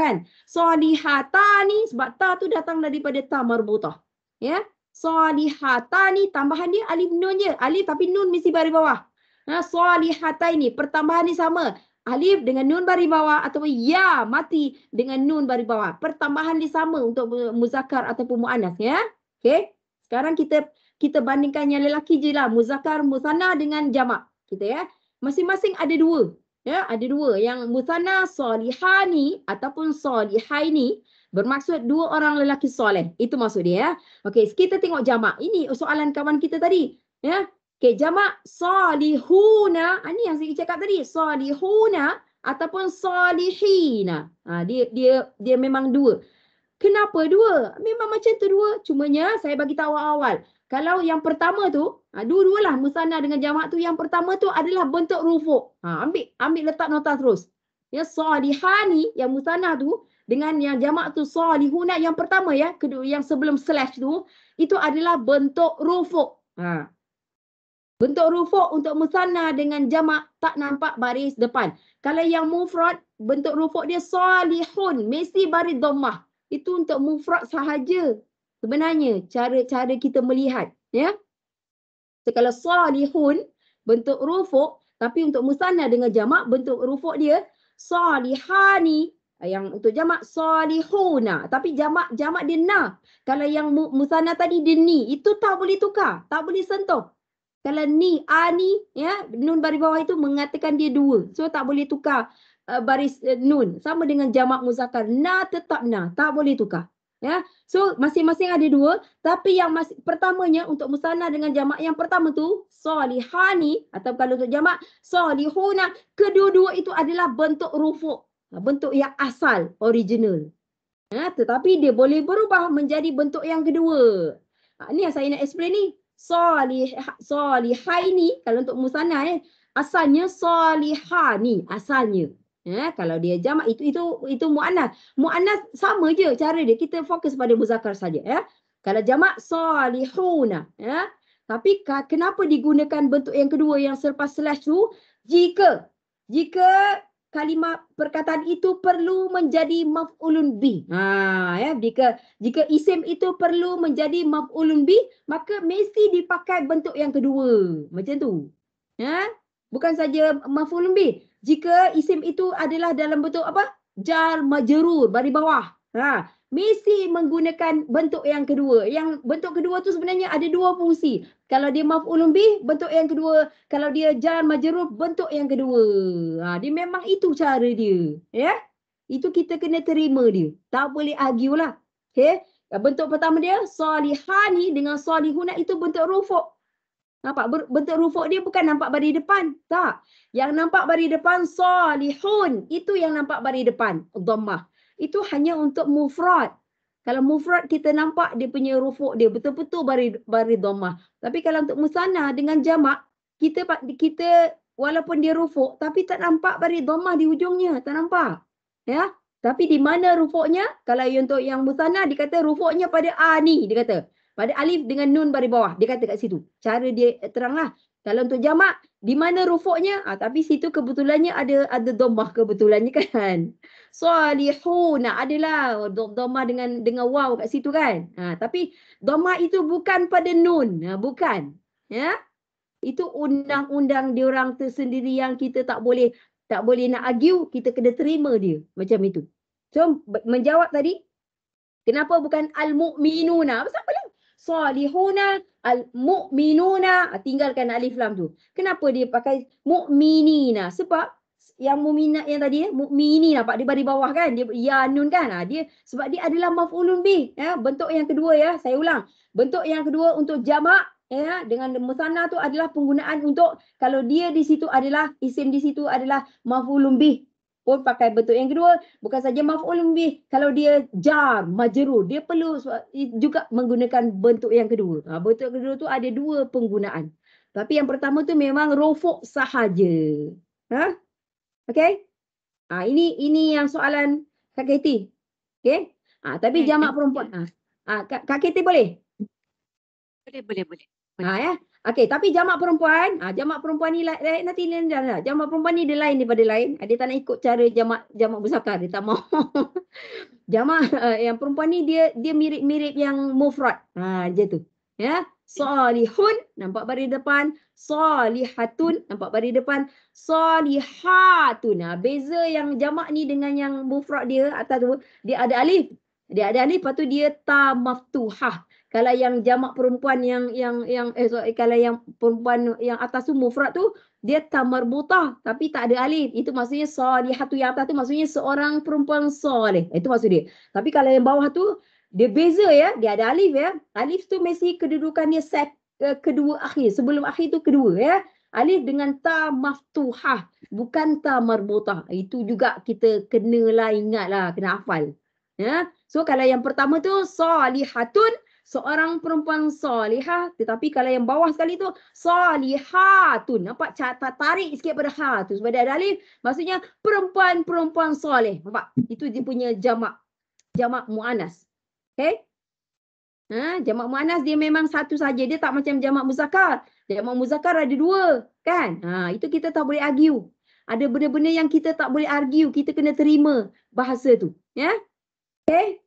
kan. Solihatani, sebab ta tu datang daripada ta marbutah. Ya. Solihatani, tambahan dia alif nun je. Alif tapi nun mesti baris bawah. Solihataini, pertambahan ni sama. Alif dengan nun baris bawah ataupun ya mati dengan nun baris bawah. Pertambahan dia sama untuk muzakkar ataupun muannas ya. Okey. Sekarang kita bandingkan yang lelaki je lah. Muzakkar, musanna dengan jamak. Kita ya. Masing-masing ada dua. Ya, ada dua. Yang musanna solihani ataupun solihaini bermaksud dua orang lelaki soleh. Itu maksud dia ya. Okey, kita tengok jamak. Ini soalan kawan kita tadi. Ya. Okey, jamak solihuna. Ini yang saya cakap tadi. Solihuna ataupun solihina. Dia memang dua. Kenapa dua? Memang macam tu dua. Cumanya saya bagi tahu awal. Kalau yang pertama tu, dua-dualah musanna dengan jamak tu, yang pertama tu adalah bentuk rufu'. Ambil letak nota terus. Ya, salihani yang musanna tu dengan yang jamak tu salihuna yang pertama ya, kedua yang sebelum slash tu, itu adalah bentuk rufu'. Bentuk rufu' untuk musanna dengan jamak tak nampak baris depan. Kalau yang mufrad, bentuk rufu' dia salihun, mesti baris dhammah. Itu untuk mufrad sahaja. Sebenarnya cara kita melihat ya. So, kalau salihun bentuk rufu' tapi untuk musanna dengan jamak bentuk rufu' dia salihani, yang untuk jamak salihuna tapi jamak dia na. Kalau yang musanna tadi dia ni, itu tak boleh tukar, tak boleh sentuh. Kalau ni ani ya, nun baris bawah itu mengatakan dia dua. So tak boleh tukar baris nun. Sama dengan jamak muzakkar, na tetap na, tak boleh tukar. Ya, so masing-masing ada dua, tapi yang pertamanya untuk musanna dengan jamak yang pertama tu salihani atau kalau untuk jamak salihuna, kedua-dua itu adalah bentuk rufu', bentuk yang asal, original. Ya, tetapi dia boleh berubah menjadi bentuk yang kedua. Ini yang saya nak explain ni. Salihaini kalau untuk musanna asalnya salihani asalnya. Ya, kalau dia jamak itu muannas. Muannas sama je cara dia. Kita fokus pada muzakkar saja ya. Kalau jamak salihuna ya. Tapi kenapa digunakan bentuk yang kedua yang selepas slash tu? Jika kalimah perkataan itu perlu menjadi maf'ulun bih. Ya, jika isim itu perlu menjadi maf'ulun bih, maka mesti dipakai bentuk yang kedua. Macam tu. Ya. Bukan saja maf'ulun bih. Jika isim itu adalah dalam bentuk apa? Jar majrur, baris bawah. Mesti menggunakan bentuk yang kedua. Yang bentuk kedua tu sebenarnya ada dua fungsi. Kalau dia maf'ulun bih, bentuk yang kedua. Kalau dia jar majrur, bentuk yang kedua. Dia memang itu cara dia. Ya? Itu kita kena terima dia. Tak boleh argue lah. Okay? Bentuk pertama dia, salihani dengan salihuna itu bentuk rufu'. Nampak bentuk rufu' dia bukan nampak baris depan. Tak. Yang nampak baris depan salihun. Itu yang nampak baris depan. Dhammah. Itu hanya untuk mufrad. Kalau mufrad kita nampak dia punya rufu' dia betul-betul baris dhammah. Tapi kalau untuk musanna dengan jamak, kita walaupun dia rufu' tapi tak nampak baris dhammah di hujungnya. Tak nampak. Ya. Tapi di mana rufu'nya? Kalau untuk yang musanna dia kata rufu'nya pada ani. Dia kata. Pada alif dengan nun baris bawah. Dia kata kat situ. Cara dia teranglah. Kalau untuk jamak, di mana rufu'nya? Tapi situ kebetulannya ada dhammah kebetulannya kan. Salihuna adalah dhammah dengan waw kat situ kan. Tapi dhammah itu bukan pada nun. Bukan. Ya. Itu undang-undang diorang tersendiri yang kita tak boleh nak argue. Kita kena terima dia. Macam itu. So, menjawab tadi. Kenapa bukan al-mu'minuna? Apa lah? Salihuna, al-mu'minuna. Tinggalkan alif lam tu. Kenapa dia pakai mu'minina? Sebab yang mu'minat yang tadi, mu'mini nampak dia baris bawah kan? Dia ya nun kan? Sebab dia adalah maf'ulun bih. Ya? Bentuk yang kedua ya, saya ulang. Bentuk yang kedua untuk jamak ya, dengan musanna tu adalah penggunaan untuk kalau dia di situ adalah isim di situ adalah maf'ulun bih pun pakai bentuk yang kedua. Bukan saja maf'ulun bih, kalau dia jar, majrur, dia perlu juga menggunakan bentuk yang kedua. Bentuk kedua tu ada dua penggunaan. Tapi yang pertama tu memang rofuk sahaja. Okey? Ini yang soalan Kak Katie. Okey? Tapi jamak perempuan. Kak Katie boleh? Boleh. Ya. Okey, tapi jamak perempuan, jamak perempuan ni nanti jamak perempuan ni dia lain daripada lain. Dia tak nak ikut cara jamak muzakkar, dia tak mau. Jamak yang perempuan ni dia mirip-mirip yang mufrad. Dia tu. Ya. Salihun nampak baris depan, salihatun nampak baris depan, salihatun. Beza yang jamak ni dengan yang mufrad dia atas tu, dia ada alif. Lepas tu dia ta maftuhah. Kalau yang jamak perempuan kalau yang perempuan yang atas tu mufrad tu dia ta marbutah tapi tak ada alif. Itu maksudnya salihatu yang atas tu maksudnya seorang perempuan soleh. Itu maksud dia. Tapi kalau yang bawah tu dia beza ya, dia ada alif ya. Alif tu mesti kedudukan dia kedua akhir. Sebelum akhir tu kedua ya. Alif dengan ta maftuhah, bukan ta marbutah. Itu juga kita kenalah ingatlah, kena hafal. Ya. So kalau yang pertama tu salihatun, seorang perempuan salihah, tetapi kalau yang bawah sekali tu salihatun, nampak tarik sikit pada ha tu sebab ada alif, maksudnya perempuan soleh. Nampak? Itu dia punya jamak muannas. Okey? Jamak muannas dia memang satu saja, dia tak macam jamak muzakkar. Jamak muzakkar ada dua, kan? Itu kita tak boleh argue. Ada benda-benda yang kita tak boleh argue, kita kena terima bahasa tu, ya? Okey?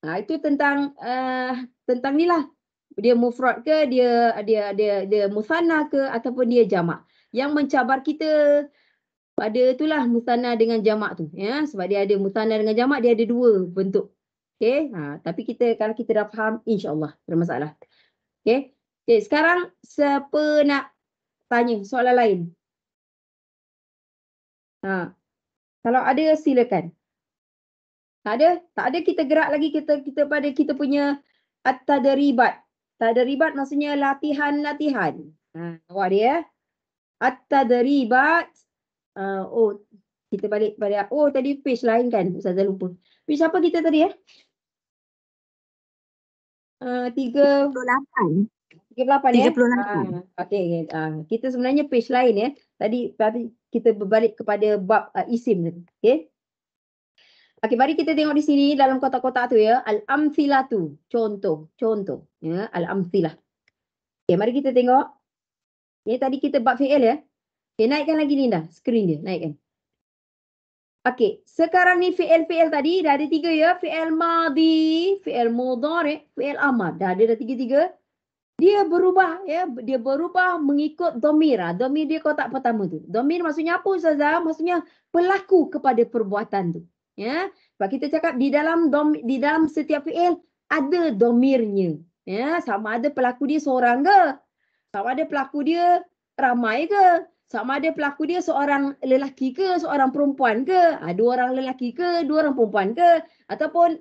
Itu tentang ni lah. Dia mufrad ke, dia musanna ke ataupun dia jamak. Yang mencabar kita pada itulah musanna dengan jamak tu, ya. Sebab dia ada musanna dengan jamak, dia ada dua bentuk. Okey? Tapi kalau kita dah faham, insya-Allah tak ada masalah. Okey? Sekarang siapa nak tanya soalan lain? Kalau ada silakan. Tak ada kita gerak lagi kita pada kita punya at-tadribat. Tadribat maksudnya latihan. Awak dia. At-tadribat. Kita balik pada tadi page lain kan, Ustazah lupa. Page apa kita tadi 38 ya. 38. Okey. Kita sebenarnya page lain ya. Tadi kita berbalik kepada bab isim tadi. Okey. Okey, mari kita tengok di sini dalam kotak-kotak tu ya. Al-amthilatu, contoh. Ya, al-amthilah. Okey, mari kita tengok. Ini tadi kita bab fi'il ya. Okey, naikkan lagi Linda, skrin dia, naikkan. Okey, sekarang ni fi'il tadi dah ada 3 ya. Fi'il madhi, fi'il mudhari', fi'il amar. Dah ada 3. Dia berubah ya, dia berubah mengikut dhamir. Dhamir dia kotak pertama tu. Dhamir maksudnya apa Ustazah? Maksudnya pelaku kepada perbuatan tu. Ya, sebab kita cakap di dalam setiap fi'il ada dhamirnya. Ya, sama ada pelaku dia seorang ke? Sama ada pelaku dia ramai ke? Sama ada pelaku dia seorang lelaki ke, seorang perempuan ke? 2 orang lelaki ke, 2 orang perempuan ke? Ataupun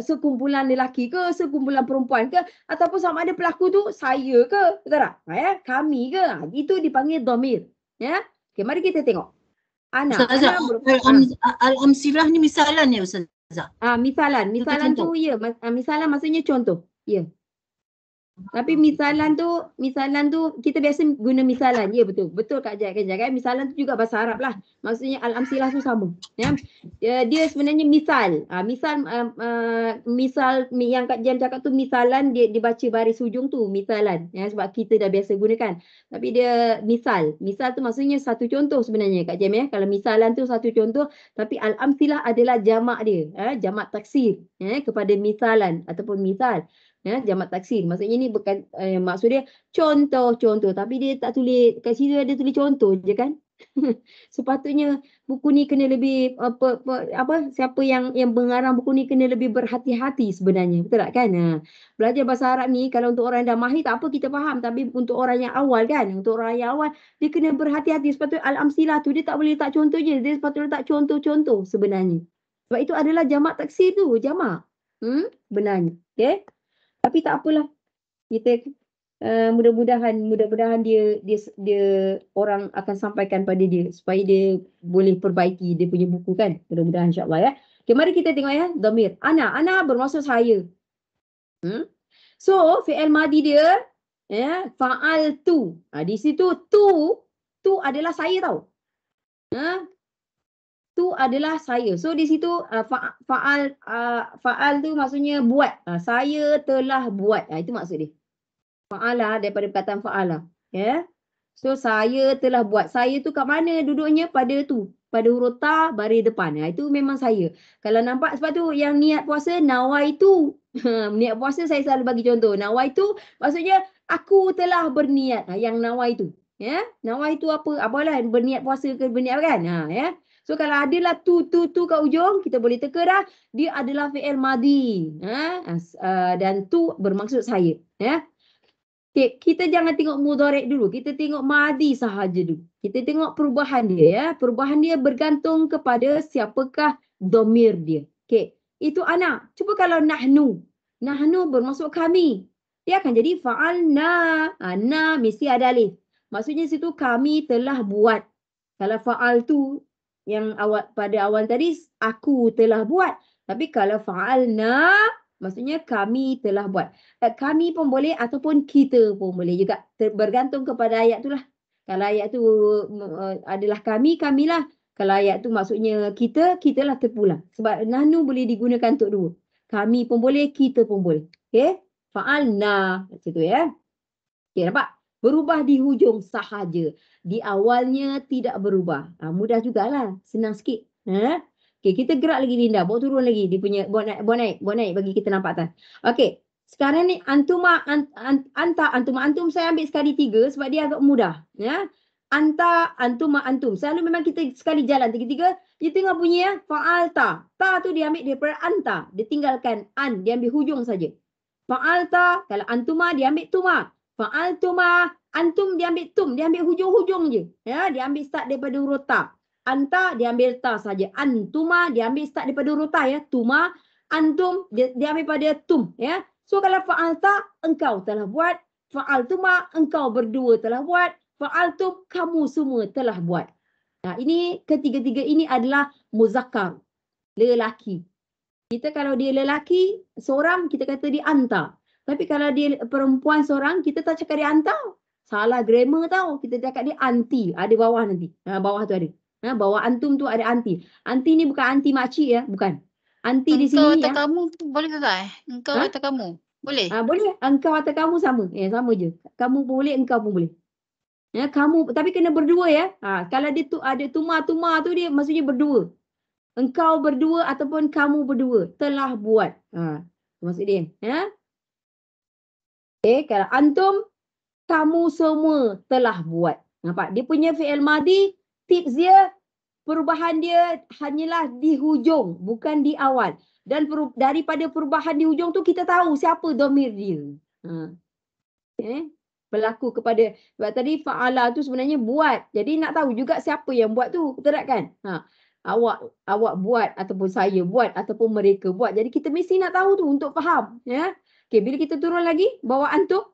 sekumpulan lelaki ke, sekumpulan perempuan ke? Ataupun sama ada pelaku tu saya ke? Betul tak? Ya, kami ke? Itu dipanggil dhamir. Ya. Okey, mari kita tengok. Ustazah, al-amsilah ni misalan ya Ustazah? Misalan tu ya, misalan maksudnya contoh. Ya. Tapi misalan tu kita biasa guna misalan. Ya, betul Kak Jai kan. Misalan tu juga bahasa Arab lah. Maksudnya al-amsilah tu sama. Ya. Dia sebenarnya misal. Misal yang Kak Jam cakap tu misalan, dia dibaca baris hujung tu misalan. Ya, sebab kita dah biasa gunakan. Tapi dia misal. Misal tu maksudnya satu contoh sebenarnya Kak Jam ya. Kalau misalan tu satu contoh, tapi al-amsilah adalah jamak dia. Jamak taksir kepada misalan ataupun misal. Ya, jamak taksir. Maksudnya ni bukan maksud dia contoh, tapi dia tak tulis kat situ, ada tulis contoh je kan. Sepatutnya buku ni kena lebih siapa yang mengarang buku ni kena lebih berhati-hati sebenarnya. Betul tak kan? Belajar bahasa Arab ni kalau untuk orang yang dah mahir tak apa kita faham, tapi untuk orang yang awal kan, untuk orang yang awal dia kena berhati-hati. Sepatutnya al-amsilah tu dia tak boleh letak contoh je, dia sepatutnya letak contoh-contoh sebenarnya. Sebab itu adalah jamak taksir tu, jamak. Sebenarnya. Okey. Tapi tak apalah. Kita Mudah-mudahan dia orang akan sampaikan pada dia supaya dia boleh perbaiki dia punya buku kan. Mudah-mudahan insya-Allah ya. Okay, mari kita tengok ya dhamir. Ana bermaksud saya. So fi'il madi dia ya fa'altu. Di situ tu adalah saya tau. Tu adalah saya. So di situ fa'al tu maksudnya buat. Saya telah buat. Itu maksud dia. Fa'ala daripada perkataan fa'ala. Ya. So saya telah buat. Saya tu kat mana duduknya? Pada tu. Pada huruf ta baris depan. Itu memang saya. Kalau nampak sebab tu yang niat puasa nawaitu. Niat puasa saya selalu bagi contoh. Nawaitu maksudnya aku telah berniat. Yang nawaitu. Ya. Nawaitu apa? Apalah berniat puasa ke berniat kan? Ya. So kalau adalah tu kat ujung kita boleh teka dah. Dia adalah fi'il madi. Dan tu bermaksud saya. Ya. Okay, kita jangan tengok mudhari' dulu. Kita tengok madi sahaja dulu. Kita tengok perubahan dia ya. Perubahan dia bergantung kepada siapakah dhamir dia. Okey, itu ana. Cuba kalau nahnu. Nahnu bermaksud kami. Dia akan jadi fa'alna. Na mesti ada alif. Maksudnya situ kami telah buat. Kalau fa'al tu yang pada awal tadi aku telah buat. Tapi kalau fa'alna maksudnya kami telah buat. Kami pun boleh ataupun kita pun boleh juga. Bergantung kepada ayat tu lah. Kalau ayat tu adalah kamilah. Kalau ayat tu maksudnya kitalah terpulang. Sebab nahnu boleh digunakan untuk dua. Kami pun boleh, kita pun boleh. Okay. Fa'alna. Macam tu ya. Okay, nampak? Berubah di hujung sahaja. Di awalnya tidak berubah. Mudah jugalah. Senang sikit. Okay, kita gerak lagi Linda. Bawa turun lagi. Dia punya buat naik bagi kita nampak atas. Okay. Sekarang ni antuma, antum. Saya ambil sekali 3 sebab dia agak mudah. Ya. Anta, antuma, antum. Selalu memang kita sekali jalan 3-3. Dia tengah bunyi ya. Fa'alta. Ta tu dia ambil daripada anta. Dia tinggalkan an. Dia ambil hujung saja. Fa'alta. Kalau antuma dia ambil tuma. Fa'altuma. Antum dia ambil tum. Dia ambil hujung-hujung je. Ya. Dia ambil start daripada huruf ta. Anta dia ambil ta saja. Antuma dia ambil start daripada huruf ta ya. Tuma. Antum dia ambil pada tum ya. So kalau fa'alta engkau telah buat. Fa'altuma engkau berdua telah buat. Fa'altum kamu semua telah buat. Nah, ini ketiga-tiga ini adalah muzakkar. Lelaki. Kita kalau dia lelaki seorang kita kata dia anta. Tapi kalau dia perempuan seorang kita tak cakap dia anta. Salah grammar tau. Kita cakap dia anti. Ada bawah nanti. Bawah tu ada. Bawah antum tu ada anti. Anti ni bukan anti makcik ya, bukan. Anti di sini engkau atau ya. kamu boleh tak? Engkau atau kamu? Boleh? Boleh. Engkau atau kamu sama. Sama je. Kamu pun boleh, engkau pun boleh. Ya, kamu tapi kena berdua ya. Kalau dia tu ada tuma tu dia maksudnya berdua. Engkau berdua ataupun kamu berdua telah buat. Maksud dia, ya. Okay, kalau antum kamu semua telah buat. Nampak? Dia punya fi'il madi tips dia, perubahan dia hanyalah di hujung, bukan di awal. Dan daripada perubahan di hujung tu kita tahu siapa dhamir dia. Okay. Berlaku kepada, sebab tadi fa'ala tu sebenarnya buat. Jadi nak tahu juga siapa yang buat tu. Betul tak kan? Awak buat ataupun saya buat ataupun mereka buat. Jadi kita mesti nak tahu tu untuk faham. Ya. Okay, bila kita turun lagi, bawa antum.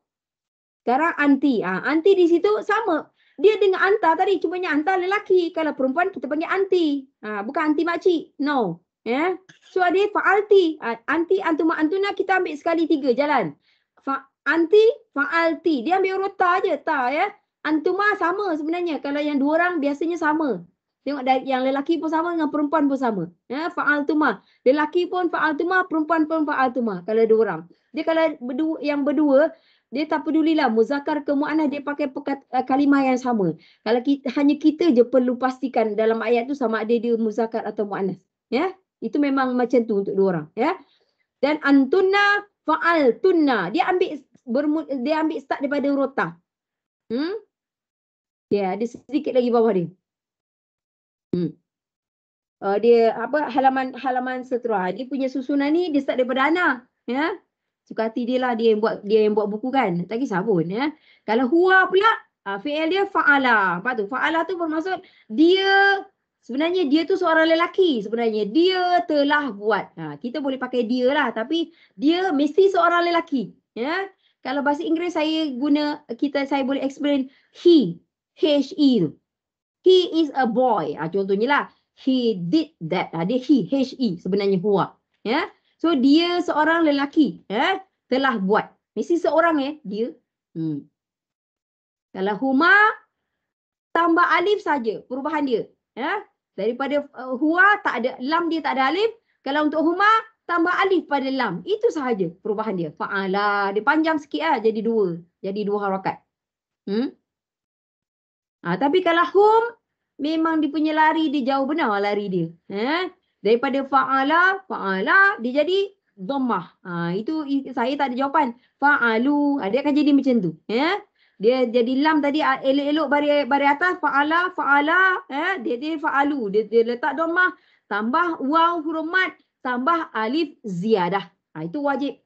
Sekarang anti. Anti di situ sama. Dia dengan anta tadi, cumanya anta lelaki. Kalau perempuan kita panggil anti. Bukan anti makcik. No. Ya. So dia fa'alti. Anti, antuma, antuna kita ambil sekali 3 jalan. Anti, fa'alti. Dia ambil huruf ta je. Ta ya. Antuma sama sebenarnya. Kalau yang 2 orang biasanya sama. Tengok yang lelaki pun sama dengan perempuan pun sama. Ya, fa'altuma. Lelaki pun fa'altuma, perempuan pun fa'altuma. Kalau 2 orang. Dia kalau yang berdua, dia tak pedulilah muzakkar ke mu'annas, dia pakai kalimah yang sama. Kalau hanya kita je perlu pastikan dalam ayat tu sama ada dia muzakkar atau mu'annas. Ya, itu memang macam tu untuk 2 orang. Ya. Dan antunna fa'altunna. Dia ambil start daripada huruf ta. Dia ada sedikit lagi bawah dia. Dia apa halaman seterusnya. Dia punya susunan ni dia start daripada ana, ya. Suka hati dia lah dia yang buat buku kan. Tak kisah pun ya. Kalau huwa pula fi'il dia fa'ala. Apa tu? Fa'ala tu bermaksud dia sebenarnya dia tu seorang lelaki sebenarnya. Dia telah buat. Kita boleh pakai dia lah tapi dia mesti seorang lelaki, ya. Kalau bahasa Inggeris saya boleh explain he, H-E tu. He is a boy. Contohnya lah, he did that. Dia he, H-E sebenarnya huwa. Ya. So dia seorang lelaki, telah buat. Mesti seorang dia. Kalau huma tambah alif saja perubahan dia. Ya. Daripada huwa tak ada lam, dia tak ada alif. Kalau untuk huma tambah alif pada lam. Itu sahaja perubahan dia. Fa'ala. Dia panjang sikit jadi dua. Jadi dua harakat. Tapi kalau hum, memang dia punya lari, dia jauh benar lari dia. Daripada fa'ala, dia jadi dhammah. Itu saya tak ada jawapan. Fa'alu, dia akan jadi macam tu. Dia jadi lam tadi, elok-elok baris atas, fa'ala, dia fa'alu. Dia letak dhammah, tambah waw huruf mat, tambah alif ziyadah. Itu wajib.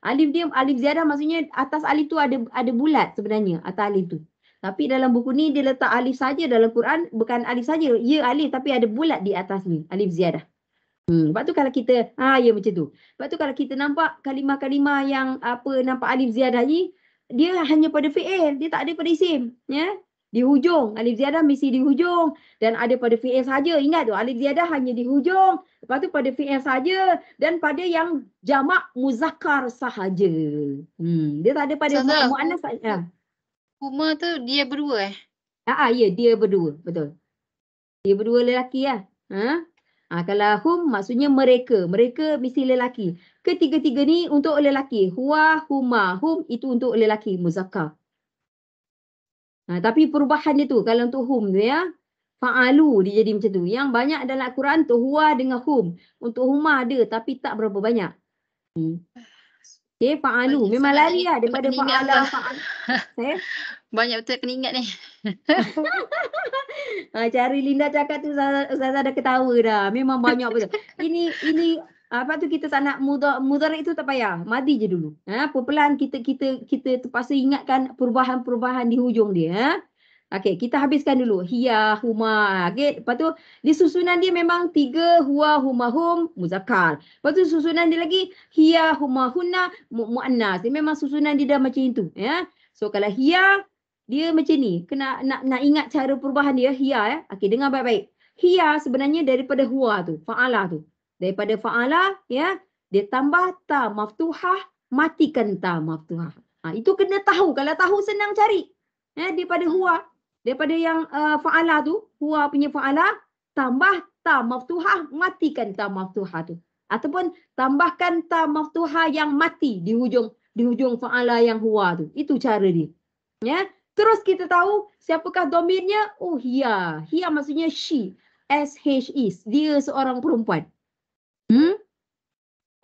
Alif ziyadah maksudnya atas alif tu ada bulat sebenarnya, atas alif tu. Tapi dalam buku ni dia letak alif saja, dalam Quran bukan alif saja. Ya alif tapi ada bulat di atas ni, alif ziyadah. Sebab tu kalau kita ya macam tu. Sebab tu kalau kita nampak kalimah-kalimah yang nampak alif ziyadah ni, dia hanya pada fi'il, dia tak ada pada isim, ya. Di hujung, alif ziyadah mesti di hujung dan ada pada fi'il saja. Ingat tu, alif ziyadah hanya di hujung, lepas tu pada fi'il saja dan pada yang jamak muzakkar sahaja. Dia tak ada pada muannas saja. Huma tu dia berdua Ya, dia berdua, betul. Dia berdua lelaki lah. Kalau hum maksudnya mereka. Mereka mesti lelaki. Ketiga-tiga ni untuk lelaki. Huwa, huma, hum itu untuk lelaki, muzakkar. Tapi perubahan dia tu, kalau untuk hum tu ya, fa'alu dia jadi macam tu. Yang banyak dalam Al-Quran tu huwa dengan hum. Untuk huma ada tapi tak berapa banyak. Okay, fa'alu. Memang lari lah daripada fa'ala, fa'al. Banyak betul kena ingat ni. Cara Linda cakap tu Ustazah dah ketawa dah. Memang banyak betul. Ini apa tu kita tak nak mudhari' itu tak payah. Madi je dulu. Pelan-pelan kita terpaksa ingatkan perubahan-perubahan di hujung dia. Okey, kita habiskan dulu. Hiya, huma. Okey, lepas tu di susunan dia memang 3 huwa, huma, hum, muzakkar. Lepas tu susunan dia lagi hiya, huma, hunna, muannas. Dia memang susunan dia dah macam itu, ya. So kalau hiya dia macam ni. Kena nak ingat cara perubahan dia hiya, Okey, dengar baik-baik. Hiya sebenarnya daripada huwa tu, fa'ala tu. Daripada fa'ala, ya, dia tambah ta maftuhah, matikan ta maftuhah. Itu kena tahu. Kalau tahu senang cari. Daripada huwa. Daripada yang fa'ala tu, huwa punya fa'ala, tambah ta maftuhah, matikan ta maftuhah tu. Ataupun tambahkan ta maftuhah yang mati di hujung fa'ala yang huwa tu. Itu cara dia. Ya. Terus kita tahu siapakah domirnya? Oh, hiya. Hiya maksudnya she. S-H-E. Dia seorang perempuan.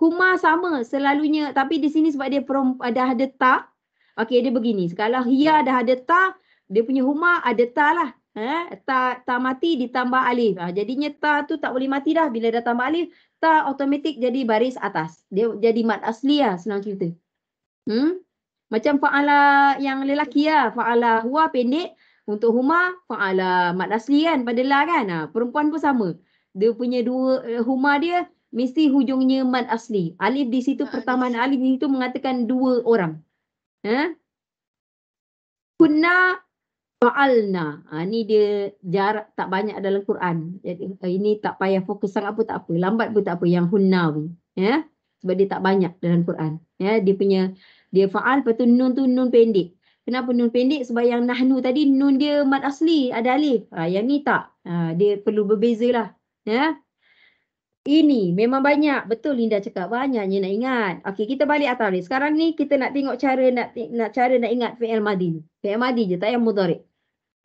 Huma sama selalunya. Tapi di sini sebab dia dah ada ta. Okey, dia begini. Kalau hiya dah ada ta, dia punya huma ada ta lah. Ta mati ditambah alif. Jadinya ta tu tak boleh mati dah. Bila dah tambah alif, ta automatik jadi baris atas. Dia jadi mad asli lah, senang cerita. Macam fa'ala yang lelaki lah. Fa'ala huwa pendek. Untuk huma, fa'ala mad asli kan. Pada la kan. Perempuan pun sama. Dia punya dua huma dia mesti hujungnya mad asli. Alif di situ, pertamaan alif di situ mengatakan 2 orang. Kunna fa'alna. Ni dia jarak tak banyak dalam Quran. Jadi ini tak payah fokus sangat pun tak apa. Lambat pun tak apa yang hunna pun. Sebab dia tak banyak dalam Quran. Dia fa'al, lepas tu nun pendek. Kenapa nun pendek? Sebab yang nahnu tadi nun dia mad asli, ada alif. Yang ni tak. Dia perlu berbezalah. Ini memang banyak. Betul Linda cakap, banyaknya nak ingat. Okey, kita balik atas ni. Sekarang ni kita nak tengok cara nak ingat fi'il madi. Fi'il madi je, tak payah mudhari'.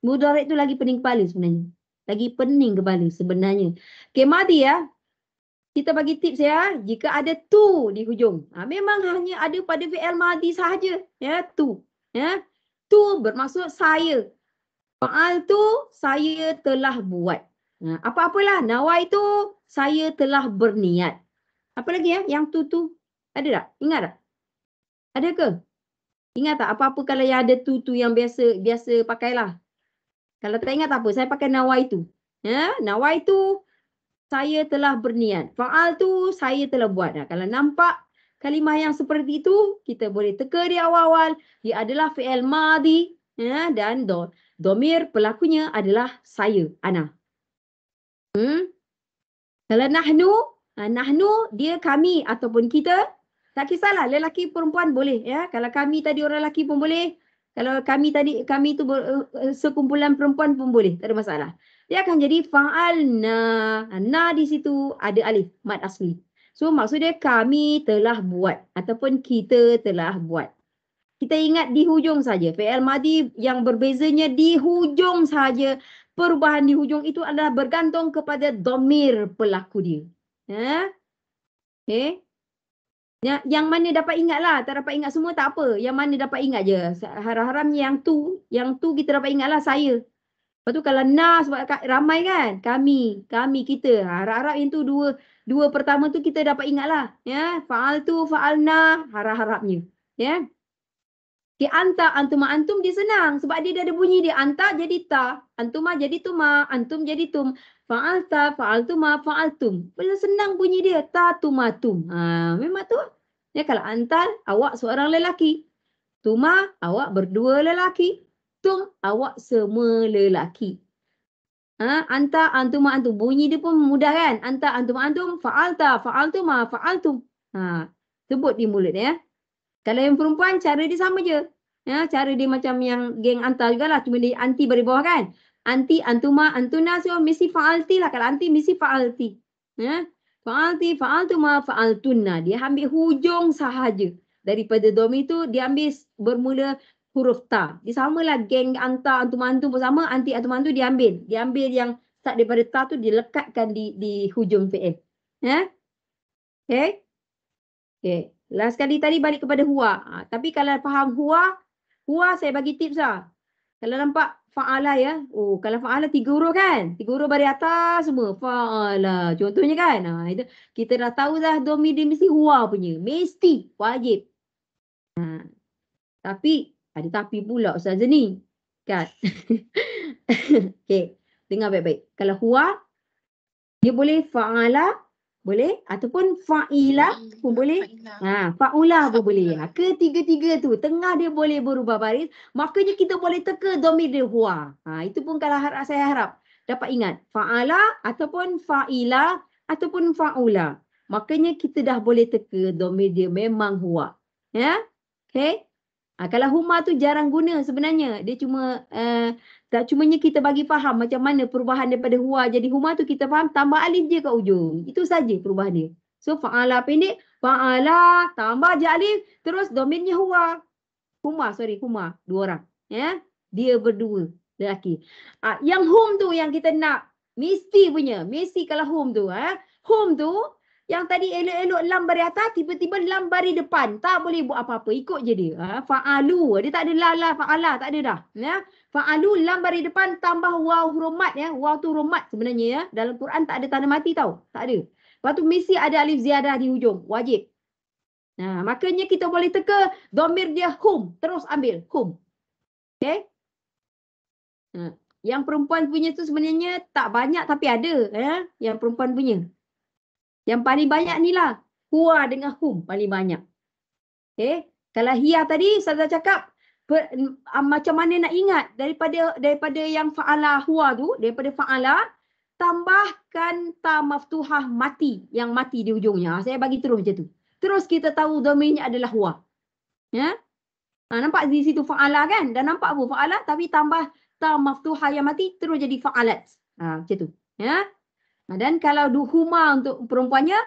Mudhari' tu lagi pening kepala sebenarnya. Lagi pening kepala sebenarnya. Okey, madi ya. Kita bagi tips ya. Jika ada tu di hujung. Memang hanya ada pada fi'il madi sahaja. Tu. Tu bermaksud saya. Fa'al tu saya telah buat. Apa-apalah. Nawai tu saya telah berniat. Apa lagi ya? Yang tu. Ada tak? Ingat tak? Ada ke? Ingat tak? Apa-apa kalau yang ada tu yang biasa pakailah. Kalau tak ingat tak apa. Saya pakai nawai tu. Nawai tu saya telah berniat. Fa'al tu saya telah buat. Kalau nampak kalimah yang seperti itu kita boleh teka di awal-awal. Dia adalah fi'il madhi, ya, dan domir pelakunya adalah saya, ana. Kalau nahnu dia kami ataupun kita, tak kisahlah lelaki perempuan boleh, ya. Kalau kami tadi orang lelaki pun boleh. Kalau kami itu sekumpulan perempuan pun boleh, tak ada masalah. Dia akan jadi fa'alna. Na di situ ada alif mad asli. So maksudnya kami telah buat ataupun kita telah buat. Kita ingat di hujung saja. Fi'il madhi yang berbezanya di hujung saja. Perubahan di hujung itu adalah bergantung kepada domir pelaku dia. Ya. Okay. Yang mana dapat ingat lah. Tak dapat ingat semua tak apa. Yang mana dapat ingat je. Haram-haramnya yang tu kita dapat ingat lah saya. Lepas tu kalau na sebab ramai kan. Kami, kita. Harap-harap yang tu dua pertama tu kita dapat ingat lah. Ya. Fa'al tu, fa'alna. Harap-harapnya. Ya. Okay, anta, antuma, antum dia senang. Sebab dia dah ada bunyi dia. Anta jadi ta. Antuma jadi tuma. Antum jadi tum. Fa'alta, fa'altuma, fa'altum. Bila senang bunyi dia. Ta, tuma, tum. Memang tu. Ya, kalau antal, awak seorang lelaki. Tuma, awak berdua lelaki. Tum, awak semua lelaki. Anta, antuma, antum. Bunyi dia pun mudah kan? Anta, antuma, antum. Fa'alta, fa'altuma, fa'altum. Sebut di mulut ya. Kalau yang perempuan, cara dia sama je. Ya, cara dia macam yang geng antar jugalah. Cuma dia anti beri bawah kan. Anti, antuma, antuna. So, mesti fa'alti lah. Kalau anti, mesti fa'alti. Ya. Fa'alti, fa'altuma, fa'altunna. Dia ambil hujung sahaja. Daripada domi tu, dia ambil bermula huruf ta. Dia samalah geng anta, antuma, antum pun sama. Anti, antuma, antum dia ambil. Dia ambil yang start daripada ta tu, dia lekatkan di hujung fi'il. Ya. Okay. Okay. Last kali tadi balik kepada huwa. Tapi kalau faham huwa saya bagi tips lah. Kalau nampak fa'ala ya. Oh, kalau fa'ala 3 huruf kan. 3 huruf baris atas semua. Fa'ala. Contohnya kan. Itu kita dah tahu dah domi dia mesti huwa punya. Mesti. Wajib. Tapi, ada tapi pula Ustaz ni. Kan. Okay. Dengar baik-baik. Kalau huwa, dia boleh fa'ala. Boleh ataupun fa'ila pun boleh. Fa'ula pun boleh. Ketiga-tiga tu tengah dia boleh berubah baris, makanya kita boleh teka dhamir dia huwa. Itu pun kalau saya harap dapat ingat fa'ala ataupun fa'ila ataupun fa'ula. Makanya kita dah boleh teka dhamir dia memang huwa. Ya? Okey. Kalau huma tu jarang guna sebenarnya. Dia cuma tak cumanya kita bagi faham macam mana perubahan daripada huwa jadi huma tu kita faham tambah alif je kat ujung. Itu saja perubahan dia. So fa'ala pendek, fa'ala tambah je alif terus domainnya huwa. Huma. Dua orang. Ya. Dia berdua lelaki. Yang hum tu yang kita nak mesti punya. Mesti kalau hum tu. Hum tu yang tadi elok-elok lam baris atas, tiba-tiba lam baris depan. Tak boleh buat apa-apa. Ikut je dia. Fa'alu. Dia tak ada la, fa'ala. Tak ada dah. Ya. Fa'alu, lam baris depan tambah waw huruf mat. Ya. Waw tu huruf mat sebenarnya. Ya. Dalam Quran tak ada tanda mati tau. Tak ada. Lepas tu mesti ada alif ziyadah di hujung. Wajib. Makanya kita boleh teka dhamir dia hum. Terus ambil. Hum. Okay. Yang perempuan punya tu sebenarnya tak banyak tapi ada. Ya. Yang perempuan punya. Yang paling banyak ni lah. Huwa dengan hum paling banyak. Okay. Kalau hiya tadi, saya dah cakap macam mana nak ingat daripada yang fa'ala huwa tu, daripada fa'ala, tambahkan ta maftuhah mati. Yang mati di hujungnya. Saya bagi terus macam tu. Terus kita tahu domainnya adalah huwa. Ya. Nampak di situ fa'ala kan? Dah nampak apa fa'ala tapi tambah ta maftuhah yang mati terus jadi fa'alat. Macam tu. Ya. Dan kalau huma untuk perempuannya,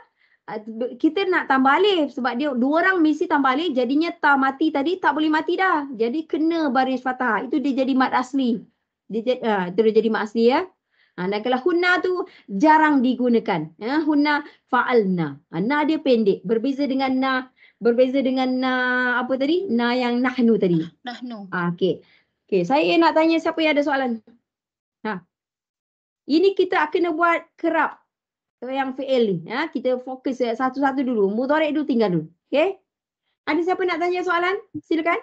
kita nak tambah alif. Sebab dia dua orang mesti tambah alif. Jadinya ta mati tadi tak boleh mati dah. Jadi kena baris fathah. Itu dia jadi mad asli. Terus jadi mad asli ya. Dan kalau hunna tu jarang digunakan. Hunna fa'alna. Na dia pendek. Berbeza dengan na apa tadi? Na yang nahnu tadi. Nahnu. Okey. Okey, saya nak tanya siapa yang ada soalan. Ini kita kena buat kerap yang fi'il ni. Kita fokus satu-satu dulu. Mudhari' dulu tinggal dulu. Okey? Ada siapa nak tanya soalan? Silakan.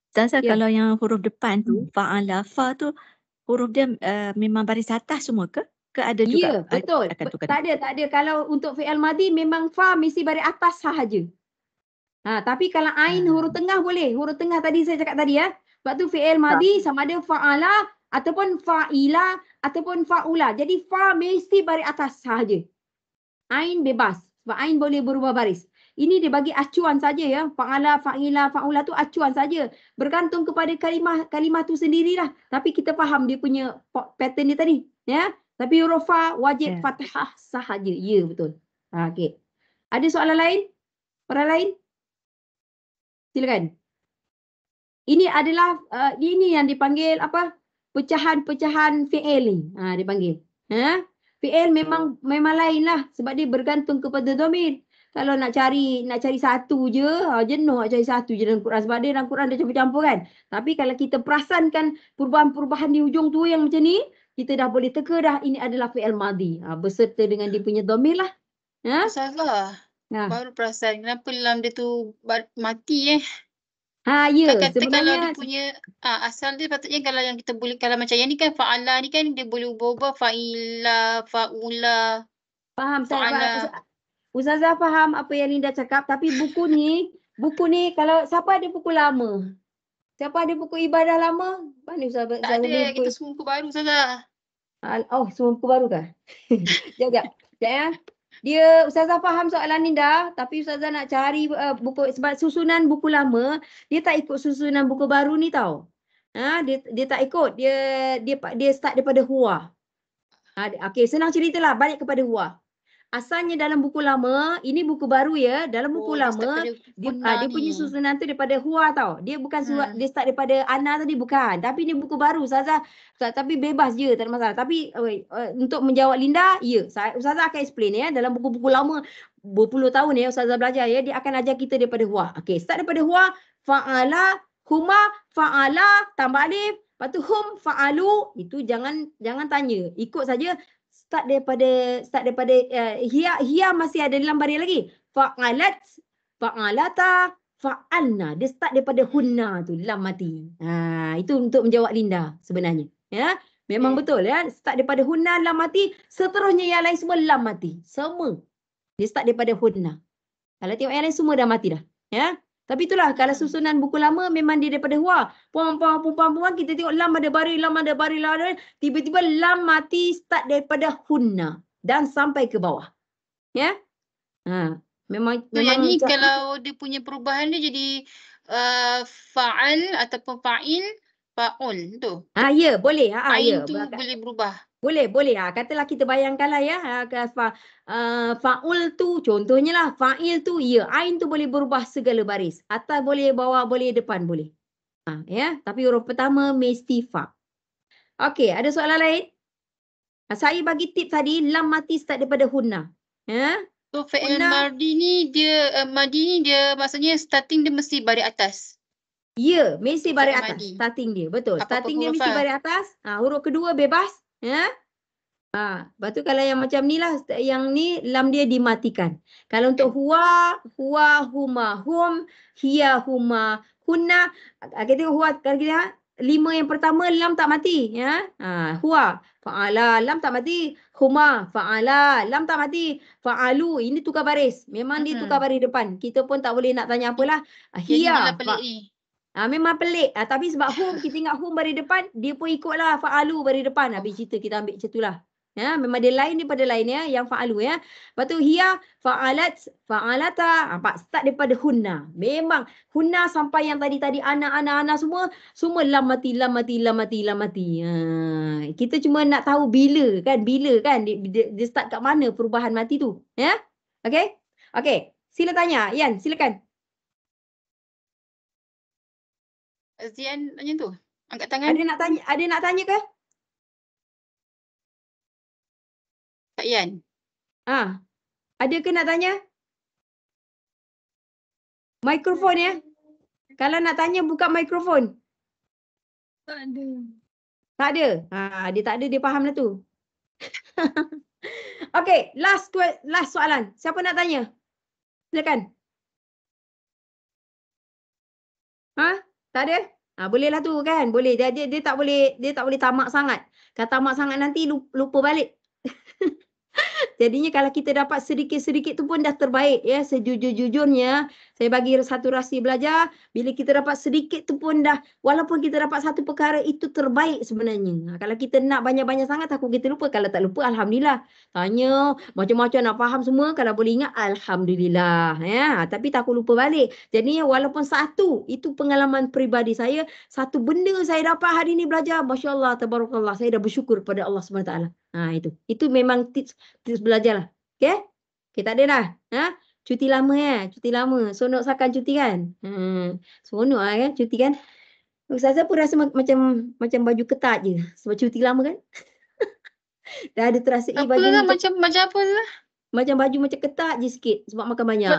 Ustazah, Ya. kalau yang huruf depan tu, fa'ala, fa tu, huruf dia memang baris atas semua ke? ke ada juga? Ya, betul. Akan tukar. Tak ada. Kalau untuk fi'il madhi memang fa mesti baris atas sahaja. Tapi kalau ain huruf tengah boleh. Huruf tengah tadi saya cakap tadi ya. Sebab tu fi'il madhi sama ada fa'ala ataupun fa'ila ataupun fa'ula. Jadi fa mesti baris atas sahaja. Ain bebas. Sebab ain boleh berubah baris. Ini dia bagi acuan saja ya. Fa'ala, fa'ila, fa'ula tu acuan saja. Bergantung kepada kalimah tu sendirilah. Tapi kita faham dia punya pattern dia tadi. Ya. Tapi huruf fa wajib fathah sahaja. Ya, betul. Okey. Ada soalan lain? Orang lain? Silakan. Ini adalah ini yang dipanggil apa? Pecahan-pecahan fi'il ni. Dipanggil. Fi'il memang lain lah sebab dia bergantung kepada dhamir. Kalau nak cari satu je, jenuh nak cari satu je dalam Quran sebab dia dalam Quran dia campur-campur kan. Tapi kalau kita perasankan perubahan-perubahan di ujung tu yang macam ni, kita dah boleh teka dah ini adalah fi'il madhi. Berserta dengan dia punya dhamir lah. Salah. Baru perasan kenapa lam dia tu mati Ya, kata sebenarnya kalau dia punya asal dia patutnya kalau yang kita boleh, kalau macam yang ni kan fa'ala ni kan dia boleh ubah-ubah fa'ila, fa'ula. Faham saya. Ustazah faham apa yang Linda cakap tapi buku ni kalau siapa ada buku lama? Siapa ada buku ibadah lama? Mana Ustazah? Tak ada, kita semua buku baru Ustazah. Semua buku baru kah? Sekejap ya. Dia Ustazah faham soalan Linda tapi Ustazah nak cari buku sebab susunan buku lama dia tak ikut susunan buku baru ni tau. Dia tak ikut. Dia start daripada huwa. Okey, senang ceritalah balik kepada huwa. Asalnya dalam buku lama, ini buku baru ya. Dalam buku lama dia punya susunan tu daripada huwa tau. Dia bukan dia start daripada ana tadi bukan. Tapi ni buku baru Ustazah. Tapi bebas je, tak ada masalah. Tapi untuk menjawab Linda, ya, Ustazah akan explain ya. Dalam buku-buku lama berpuluh tahun ya Ustazah belajar ya, dia akan ajar kita daripada huwa. Okey, start daripada huwa, fa'ala, huma, fa'ala, tambah alif, lepas tu hum, fa'alu. Itu jangan tanya. Ikut saja. Start daripada hiya masih ada dalam baris lagi. Fa'alat, fa'alata, fa'alna. Dia start daripada hunna tu, lam mati. Itu untuk menjawab Linda sebenarnya. Ya, memang betul ya. Start daripada hunna, lam mati. Seterusnya yang lain semua lam mati. Semua. Dia start daripada hunna. Kalau tengok yang lain semua dah mati dah. Ya. Tapi itulah kalau susunan buku lama memang dia daripada huwa. Puang, kita tengok lam ada baris, tiba-tiba lam mati start daripada hunna dan sampai ke bawah. Ya. Memang yang ni kalau dia punya perubahan dia jadi fa'al ataupun fa'il, fa'ul tu. Ya, boleh. Ain tu boleh berubah. Boleh. Katalah kita bayangkanlah ya, fa'ul tu contohnya lah, fa'il tu ya, ain tu boleh berubah segala baris. Atas boleh, bawah boleh, depan boleh. Ya, tapi huruf pertama mesti fa. Okey, ada soalan lain? Saya bagi tip tadi, lam mati start daripada hunna. Ya. So fi'il madhi ni dia maksudnya starting dia mesti baris atas. Ya, mesti baris atas starting dia. Betul. Starting dia mesti baris atas. Huruf kedua bebas. Ya. Lepas tu kalau yang macam ni lah, yang ni lam dia dimatikan. Kalau untuk huwa, huma, hum, hiya, huma, hunna. Kita tengok huwa, kalau kita 5 yang pertama lam tak mati. Ya. Huwa, fa'ala, lam tak mati. Huma, fa'ala, lam tak mati. Fa'alu, ini tukar baris. Memang dia tukar baris depan. Kita pun tak boleh nak tanya apalah. Hiya. Memang pelik. Tapi sebab hum, kita ingat hum baris depan, dia pun ikutlah fa'alu baris depan. Habis cerita kita ambil macam itulah. Ya, memang dia lain daripada lain ya, yang fa'alu ya. Lepas tu hiya, fa'alat, fa'alata. Start daripada hunna. Memang hunna sampai yang tadi ana semua lam mati. Kita cuma nak tahu bila kan dia start kat mana perubahan mati tu. Ya. Okey. Sila tanya. Yan, silakan. Zian tanya tu. Angkat tangan. Ada nak tanya ke? Kak Yan. Ada ke nak tanya? Mikrofon ya. Kalau nak tanya buka mikrofon. Tak ada. Tak ada. Dia tak ada, dia faham lah tu. Okey, last soalan. Siapa nak tanya? Silakan. Tak ada? Bolehlah tu kan. Boleh. Dia tak boleh tamak sangat. Kalau tamak sangat nanti lupa balik. Jadinya kalau kita dapat sedikit-sedikit tu pun dah terbaik ya. Sejujur-jujurnya saya bagi satu rahsia belajar, bila kita dapat sedikit tu pun dah, walaupun kita dapat satu perkara itu terbaik sebenarnya. Kalau kita nak banyak-banyak sangat takut kita lupa. Kalau tak lupa alhamdulillah. Tanya macam-macam nak faham semua, kalau boleh ingat alhamdulillah ya. Tapi takut lupa balik. Jadinya walaupun satu, itu pengalaman peribadi saya, satu benda saya dapat hari ni belajar, masya-Allah tabarakallah, saya dah bersyukur pada Allah SWT. Itu. Itu memang tips belajar lah. Okay? Okay, tak ada dah. Cuti lama ya. Cuti lama. Sonok sakan cuti kan? Sonok lah kan cuti kan? Ustazah pun rasa macam baju ketat je. Sebab cuti lama kan? Dah ada terasa Apa lah macam apa lah? Macam baju macam ketat je sikit. Sebab makan banyak.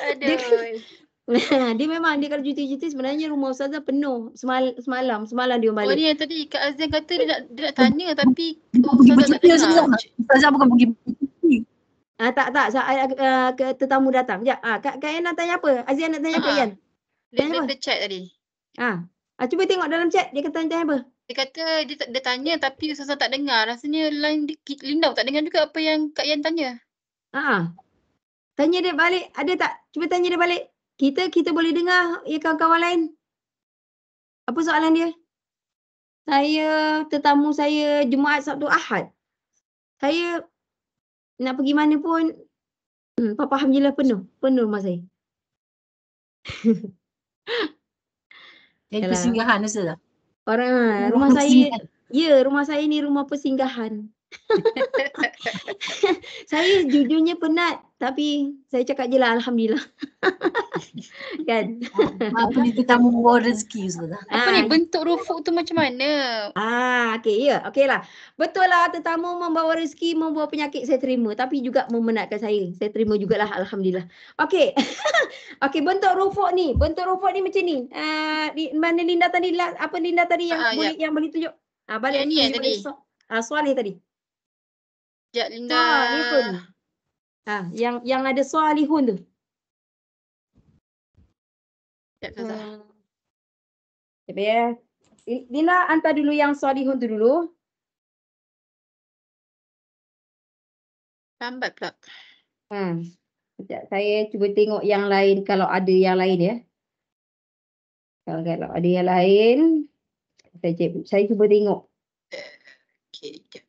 Aduh. Dia memang dia kalau cuti-cuti sebenarnya rumah Ustazah penuh. Semalam dia balik. Oh ni yang tadi Kak Azian kata dia nak tanya tapi Ustazah tak dengar. Ustazah bukan pergi cuti. Tak. Ke tetamu datang. Sekejap. Kak Yan nak tanya apa? Azian nak tanya apa Yan? Dia chat tadi. Cuba tengok dalam chat. Dia kata tanya apa? Dia kata dia tanya tapi Ustazah tak dengar. Rasanya line Linda tak dengar juga apa yang Kak Yan tanya. Tanya dia balik. Ada tak? Cuba tanya dia balik. Kita boleh dengar ya kawan-kawan lain. Apa soalan dia? Saya, tetamu saya Jumaat, Sabtu, Ahad. Saya nak pergi mana pun, Papa alhamdulillah penuh rumah saya. Jadi persinggahan Ustazah. Rumah saya, rumah saya ni rumah persinggahan. Saya jujurnya penat tapi saya cakap je lah alhamdulillah. Kan? Apa ni tetamu membawa rezeki Ustazah. Apa ni bentuk rufuk tu macam mana? Okey ya. Okeylah. Betul lah tetamu membawa rezeki, membawa penyakit saya terima tapi juga memenatkan saya. Saya terima jugalah alhamdulillah. Okey. Okey, bentuk rufuk ni macam ni. Mana Linda tadi apa Linda tadi yang yang boleh tunjuk? Balik ni tadi. Soalan tadi. Sekejap Linda. Salihun. Yang ada salihun tu. Sekejap. Ya. Linda hantar dulu yang salihun tu dulu. Lambat pula. Sekejap, saya cuba tengok yang lain kalau ada yang lain ya. Kalau ada yang lain, saya cuba tengok. Okey, sekejap.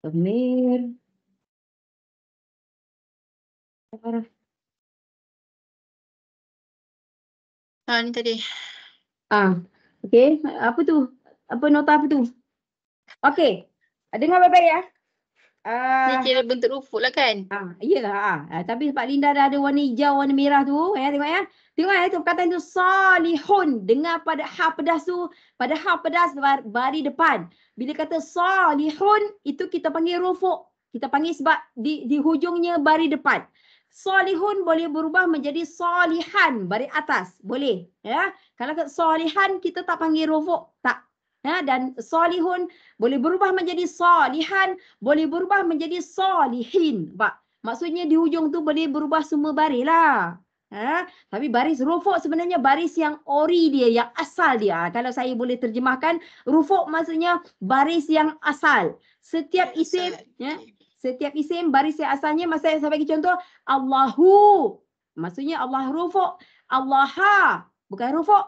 Amir. Ni tadi. Okey, apa tu? Apa nota apa tu? Okey. Dengar baik-baik ya. Ni kira bentuk rufuk lah kan? Ya. Tapi sebab Linda dah ada warna hijau, warna merah tu, tengok ya. Tengok ya, tu perkataan tu salihun. Dengar pada ha pedas tu, pada ha pedas bari depan. Bila kata salihun, itu kita panggil rufuk. Kita panggil sebab di hujungnya bari depan. Salihun boleh berubah menjadi salihan, bari atas. Boleh. Ya. Kalau kata salihan, kita tak panggil rufuk. Tak. Dan salihun boleh berubah menjadi salihan, boleh berubah menjadi salihin. Maksudnya di hujung tu boleh berubah semua baris lah. Tapi baris rufuk sebenarnya baris yang ori dia, yang asal dia. Kalau saya boleh terjemahkan, rufuk maksudnya baris yang asal. Setiap isim, setiap isim baris yang asalnya, saya bagi contoh, Allahu. Maksudnya Allah rufuk. Allaha. Bukan rufuk.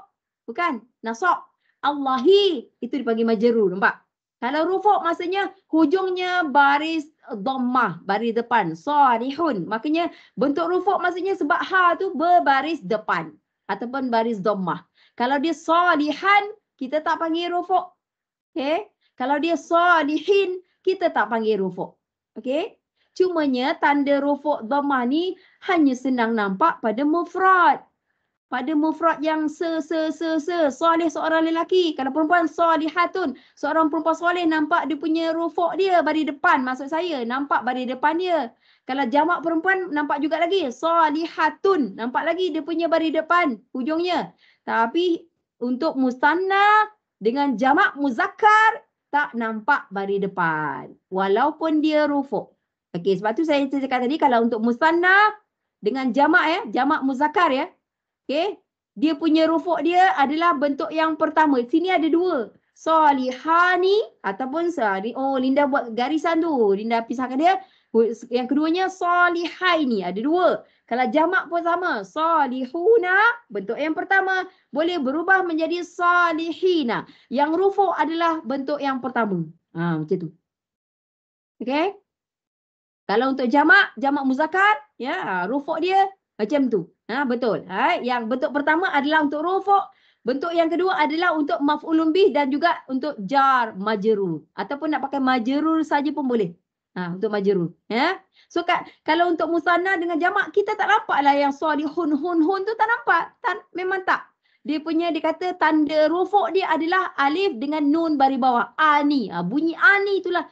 Bukan. Nasab. Allahi. Itu dipanggil majrur. Nampak? Kalau rufuk maksudnya hujungnya baris dhammah, baris depan. Salihun. Makanya bentuk rufuk maksudnya sebab ha tu berbaris depan ataupun baris dhammah. Kalau dia salihan, kita tak panggil rufuk. Okey? Kalau dia salihin, kita tak panggil rufuk. Okey? Cumanya tanda rufuk dhammah ni hanya senang nampak pada mufrad. Pada mufrad yang soleh seorang lelaki. Kalau perempuan solihatun, seorang perempuan soleh nampak dia punya rufuk dia bari depan, maksud saya nampak bari depan dia. Kalau jamak perempuan nampak juga lagi solihatun, nampak lagi dia punya bari depan hujungnya. Tapi untuk musanna dengan jamak muzakkar tak nampak bari depan walaupun dia rufuk. Okey, sebab tu saya cakap tadi kalau untuk musanna dengan jamak jamak muzakkar ya. Okey, dia punya rufuk dia adalah bentuk yang pertama. Sini ada dua. salihani ataupun Linda buat garisan tu. Linda pisahkan dia. Yang keduanya salihaini. Ada dua. Kalau jamak pun sama. Salihuna. Bentuk yang pertama boleh berubah menjadi salihina. Yang rufu' adalah bentuk yang pertama. Macam tu. Okey. Kalau untuk jamak muzakkar, ya, rufu' dia macam tu. Betul. Yang bentuk pertama adalah untuk rufu', bentuk yang kedua adalah untuk maf'ulun bih dan juga untuk jar majrur ataupun nak pakai majrur saja pun boleh. Untuk majrur, ya. So kalau untuk musanna dengan jamak kita tak nampaklah yang salihun hun tu tak nampak. Memang tak. Dia kata tanda rufu' dia adalah alif dengan nun baris bawah. Ani. Bunyi ani itulah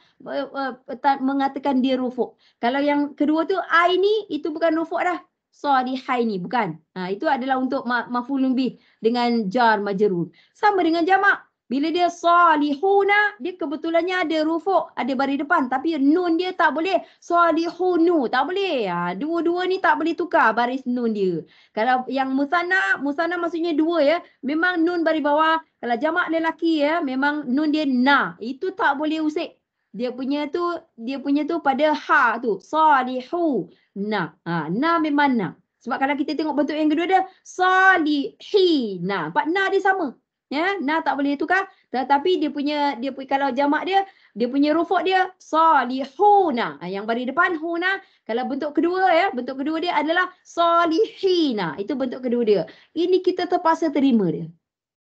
mengatakan dia rufu'. Kalau yang kedua tu aini, itu bukan rufu' dah. Salihaini, bukan. Itu adalah untuk maf'ulun bih dengan jar majrur. Sama dengan jamak. Bila dia salihuna, dia kebetulannya ada rufu', ada baris depan. Tapi nun dia tak boleh. Salihunu, tak boleh. Dua-dua ni tak boleh tukar baris nun dia. Kalau yang musanna maksudnya dua, ya. Memang nun baris bawah. Kalau jamak lelaki, ya, memang nun dia na. Itu tak boleh usik. Dia punya tu pada ha tu. Salihu. Na. Na memang na. Sebab kalau kita tengok bentuk yang kedua dia. Salihina. Nampak na dia sama. Ya, na tak boleh tukar. Tetapi dia punya kalau jamak dia punya rufu' dia salihuna. Yang baris depan huna. Kalau bentuk kedua, ya, bentuk kedua dia adalah salihina. Itu bentuk kedua dia. Ini kita terpaksa terima dia.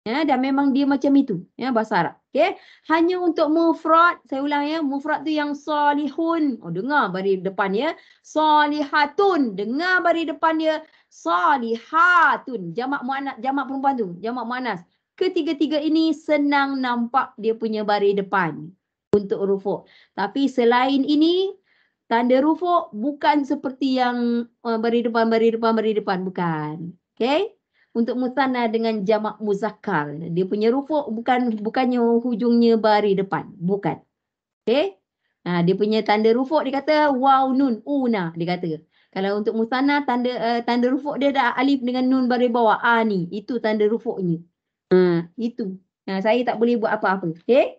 Ya, dan memang dia macam itu, ya, bahasa Arab. Okey. Hanya untuk mufrad, saya ulang, ya, mufrad tu yang salihun. Dengar baris depan dia. Salihatun, dengar baris depan dia. Salihatun, jamak muannas, jamak perempuan tu, jamak muannas. Ketiga-tiga ini senang nampak dia punya baris depan untuk rufu'. Tapi selain ini, tanda rufu' bukan seperti yang baris depan, bukan. Okey? Untuk musanna dengan jamak muzakkar, dia punya rufu' bukannya hujungnya baris depan, bukan. Okey? Dia punya tanda rufu' dia kata waw nun una, dia kata. Kalau untuk musanna tanda rufu' dia dah alif dengan nun baris bawah, ani, itu tanda rufu'nya. Itu. Saya tak boleh buat apa-apa. Okey?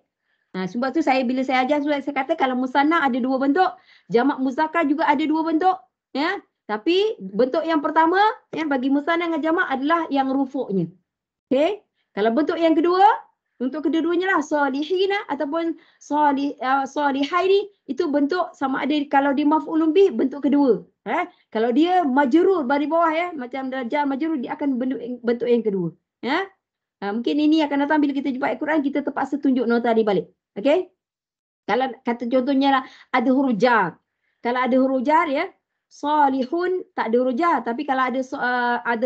Sebab tu bila saya ajar, saya kata kalau musanna ada dua bentuk, jamak muzakkar juga ada dua bentuk, ya. Tapi bentuk yang pertama, ya, bagi musanna dengan jamak adalah yang rufu'nya. Okey? Kalau bentuk yang kedua, untuk kedua-duanya lah salihina ataupun salihaini, itu bentuk sama ada kalau dia maf'ulun bih bentuk kedua. Kalau dia majrur baris bawah, ya, macam jar majrur, dia akan bentuk yang kedua, ya. Mungkin ini akan datang bila kita jumpa Al-Quran, kita terpaksa tunjuk nota di balik. Okey? Kalau kata contohnya lah, ada huruf jar. Kalau ada huruf jar, ya, salihun tak ada huruf jar. Tapi kalau ada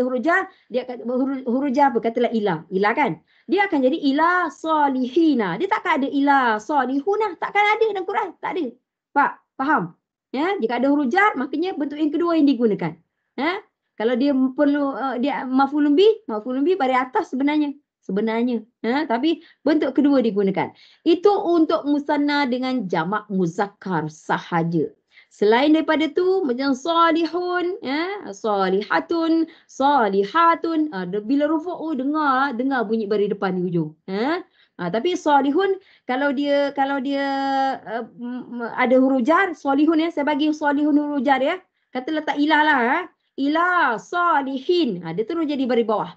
huruf jar, dia kata huruf jar apa? Katalah ila. Ila kan? Dia akan jadi ila salihina. Dia takkan ada ila salihuna. Takkan ada dalam Quran. Tak ada. Pak, faham? Ya, jika ada huruf jar, maknanya bentuk yang kedua yang digunakan. Ya? Kalau dia perlu dia maf'ulun bih baris atas sebenarnya. Tapi bentuk kedua digunakan. Itu untuk musanna dengan jamak muzakkar sahaja. Selain daripada tu, macam salihun, ya, salihatun, salihatun, bila rufu', dengar bunyi baris depan di hujung. Tapi salihun, kalau dia ada huruf jar, salihun, ya, saya bagi salihun huruf jar, ya. Kata letak ilah lah, ilah salihin. Dia terus jadi baris bawah.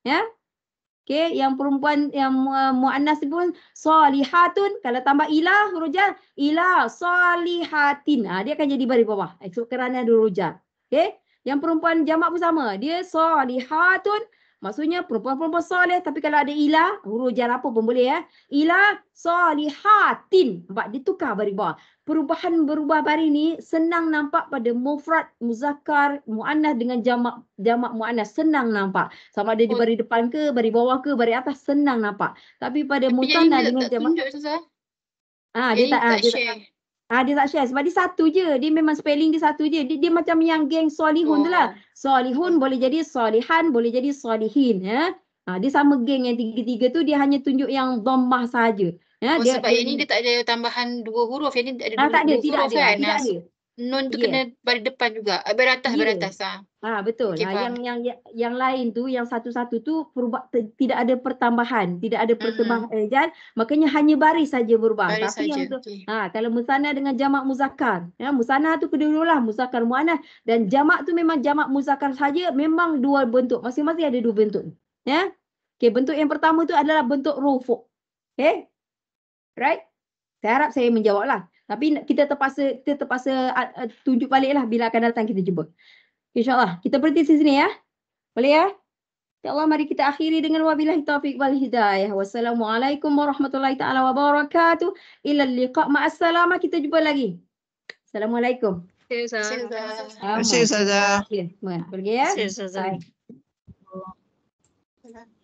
Ya. Okey, yang perempuan yang muannas pun salihatun, kalau tambah ilah huruf jar, ilah salihatin. Dia akan jadi baris bawah. Kerana ada huruf jar. Okey, yang perempuan jamak pun sama. Dia salihatun, maksudnya perempuan-perempuan soleh, tapi kalau ada ilah, huruf jar apa pun boleh, ya. Ilah salihatin. Nampak dia tukar baris bawah. Perubahan berubah baris ni senang nampak pada mufrad, muzakkar, muannas dengan jamak muannas, senang nampak. Sama ada di baris depan ke, baris bawah ke, baris atas, senang nampak. Tapi pada musanna dengan jamak, dia tak share sebab dia satu je. Dia memang spelling dia satu je. Dia macam yang geng solihun tu lah. Solihun boleh jadi solihan, boleh jadi solihin, ya. Dia sama geng yang tiga-tiga tu, dia hanya tunjuk yang dhammah sahaja. Ya, sebab yang ni dia tak ada tambahan dua huruf. Yang ni ada dua tak ada, huruf tidak kan. ada. Nun tu kena baris depan juga. Baris atas. Betul. Okey, faham. Yang lain tu, yang satu-satu tu tidak ada pertambahan, tidak ada pertambahan, makanya hanya baris saja berubah. Baris Tapi yang saja. tu, Okey. kalau musanna dengan jamak muzakkar, musanna tu kedua-dualah muzakkar muannas, dan jamak tu memang jamak muzakkar saja, memang dua bentuk, masing-masing ada dua bentuk. Ya. Okey, bentuk yang pertama tu adalah bentuk rufu'. Okey. Right? Saya harap saya menjawablah. Tapi kita terpaksa tunjuk baliklah bila akan datang kita jumpa. InsyaAllah. Kita berhenti di sini ya. Boleh ya? InsyaAllah mari kita akhiri dengan wabillahi taufiq wal hidayah. Wassalamualaikum warahmatullahi ta'ala wabarakatuh. Ila liqa' ma'assalamah. Kita jumpa lagi. Assalamualaikum. Terima kasih, Ustazah. Terima kasih Ustazah. Pergi ya. Terima kasih, Ustazah. Bye.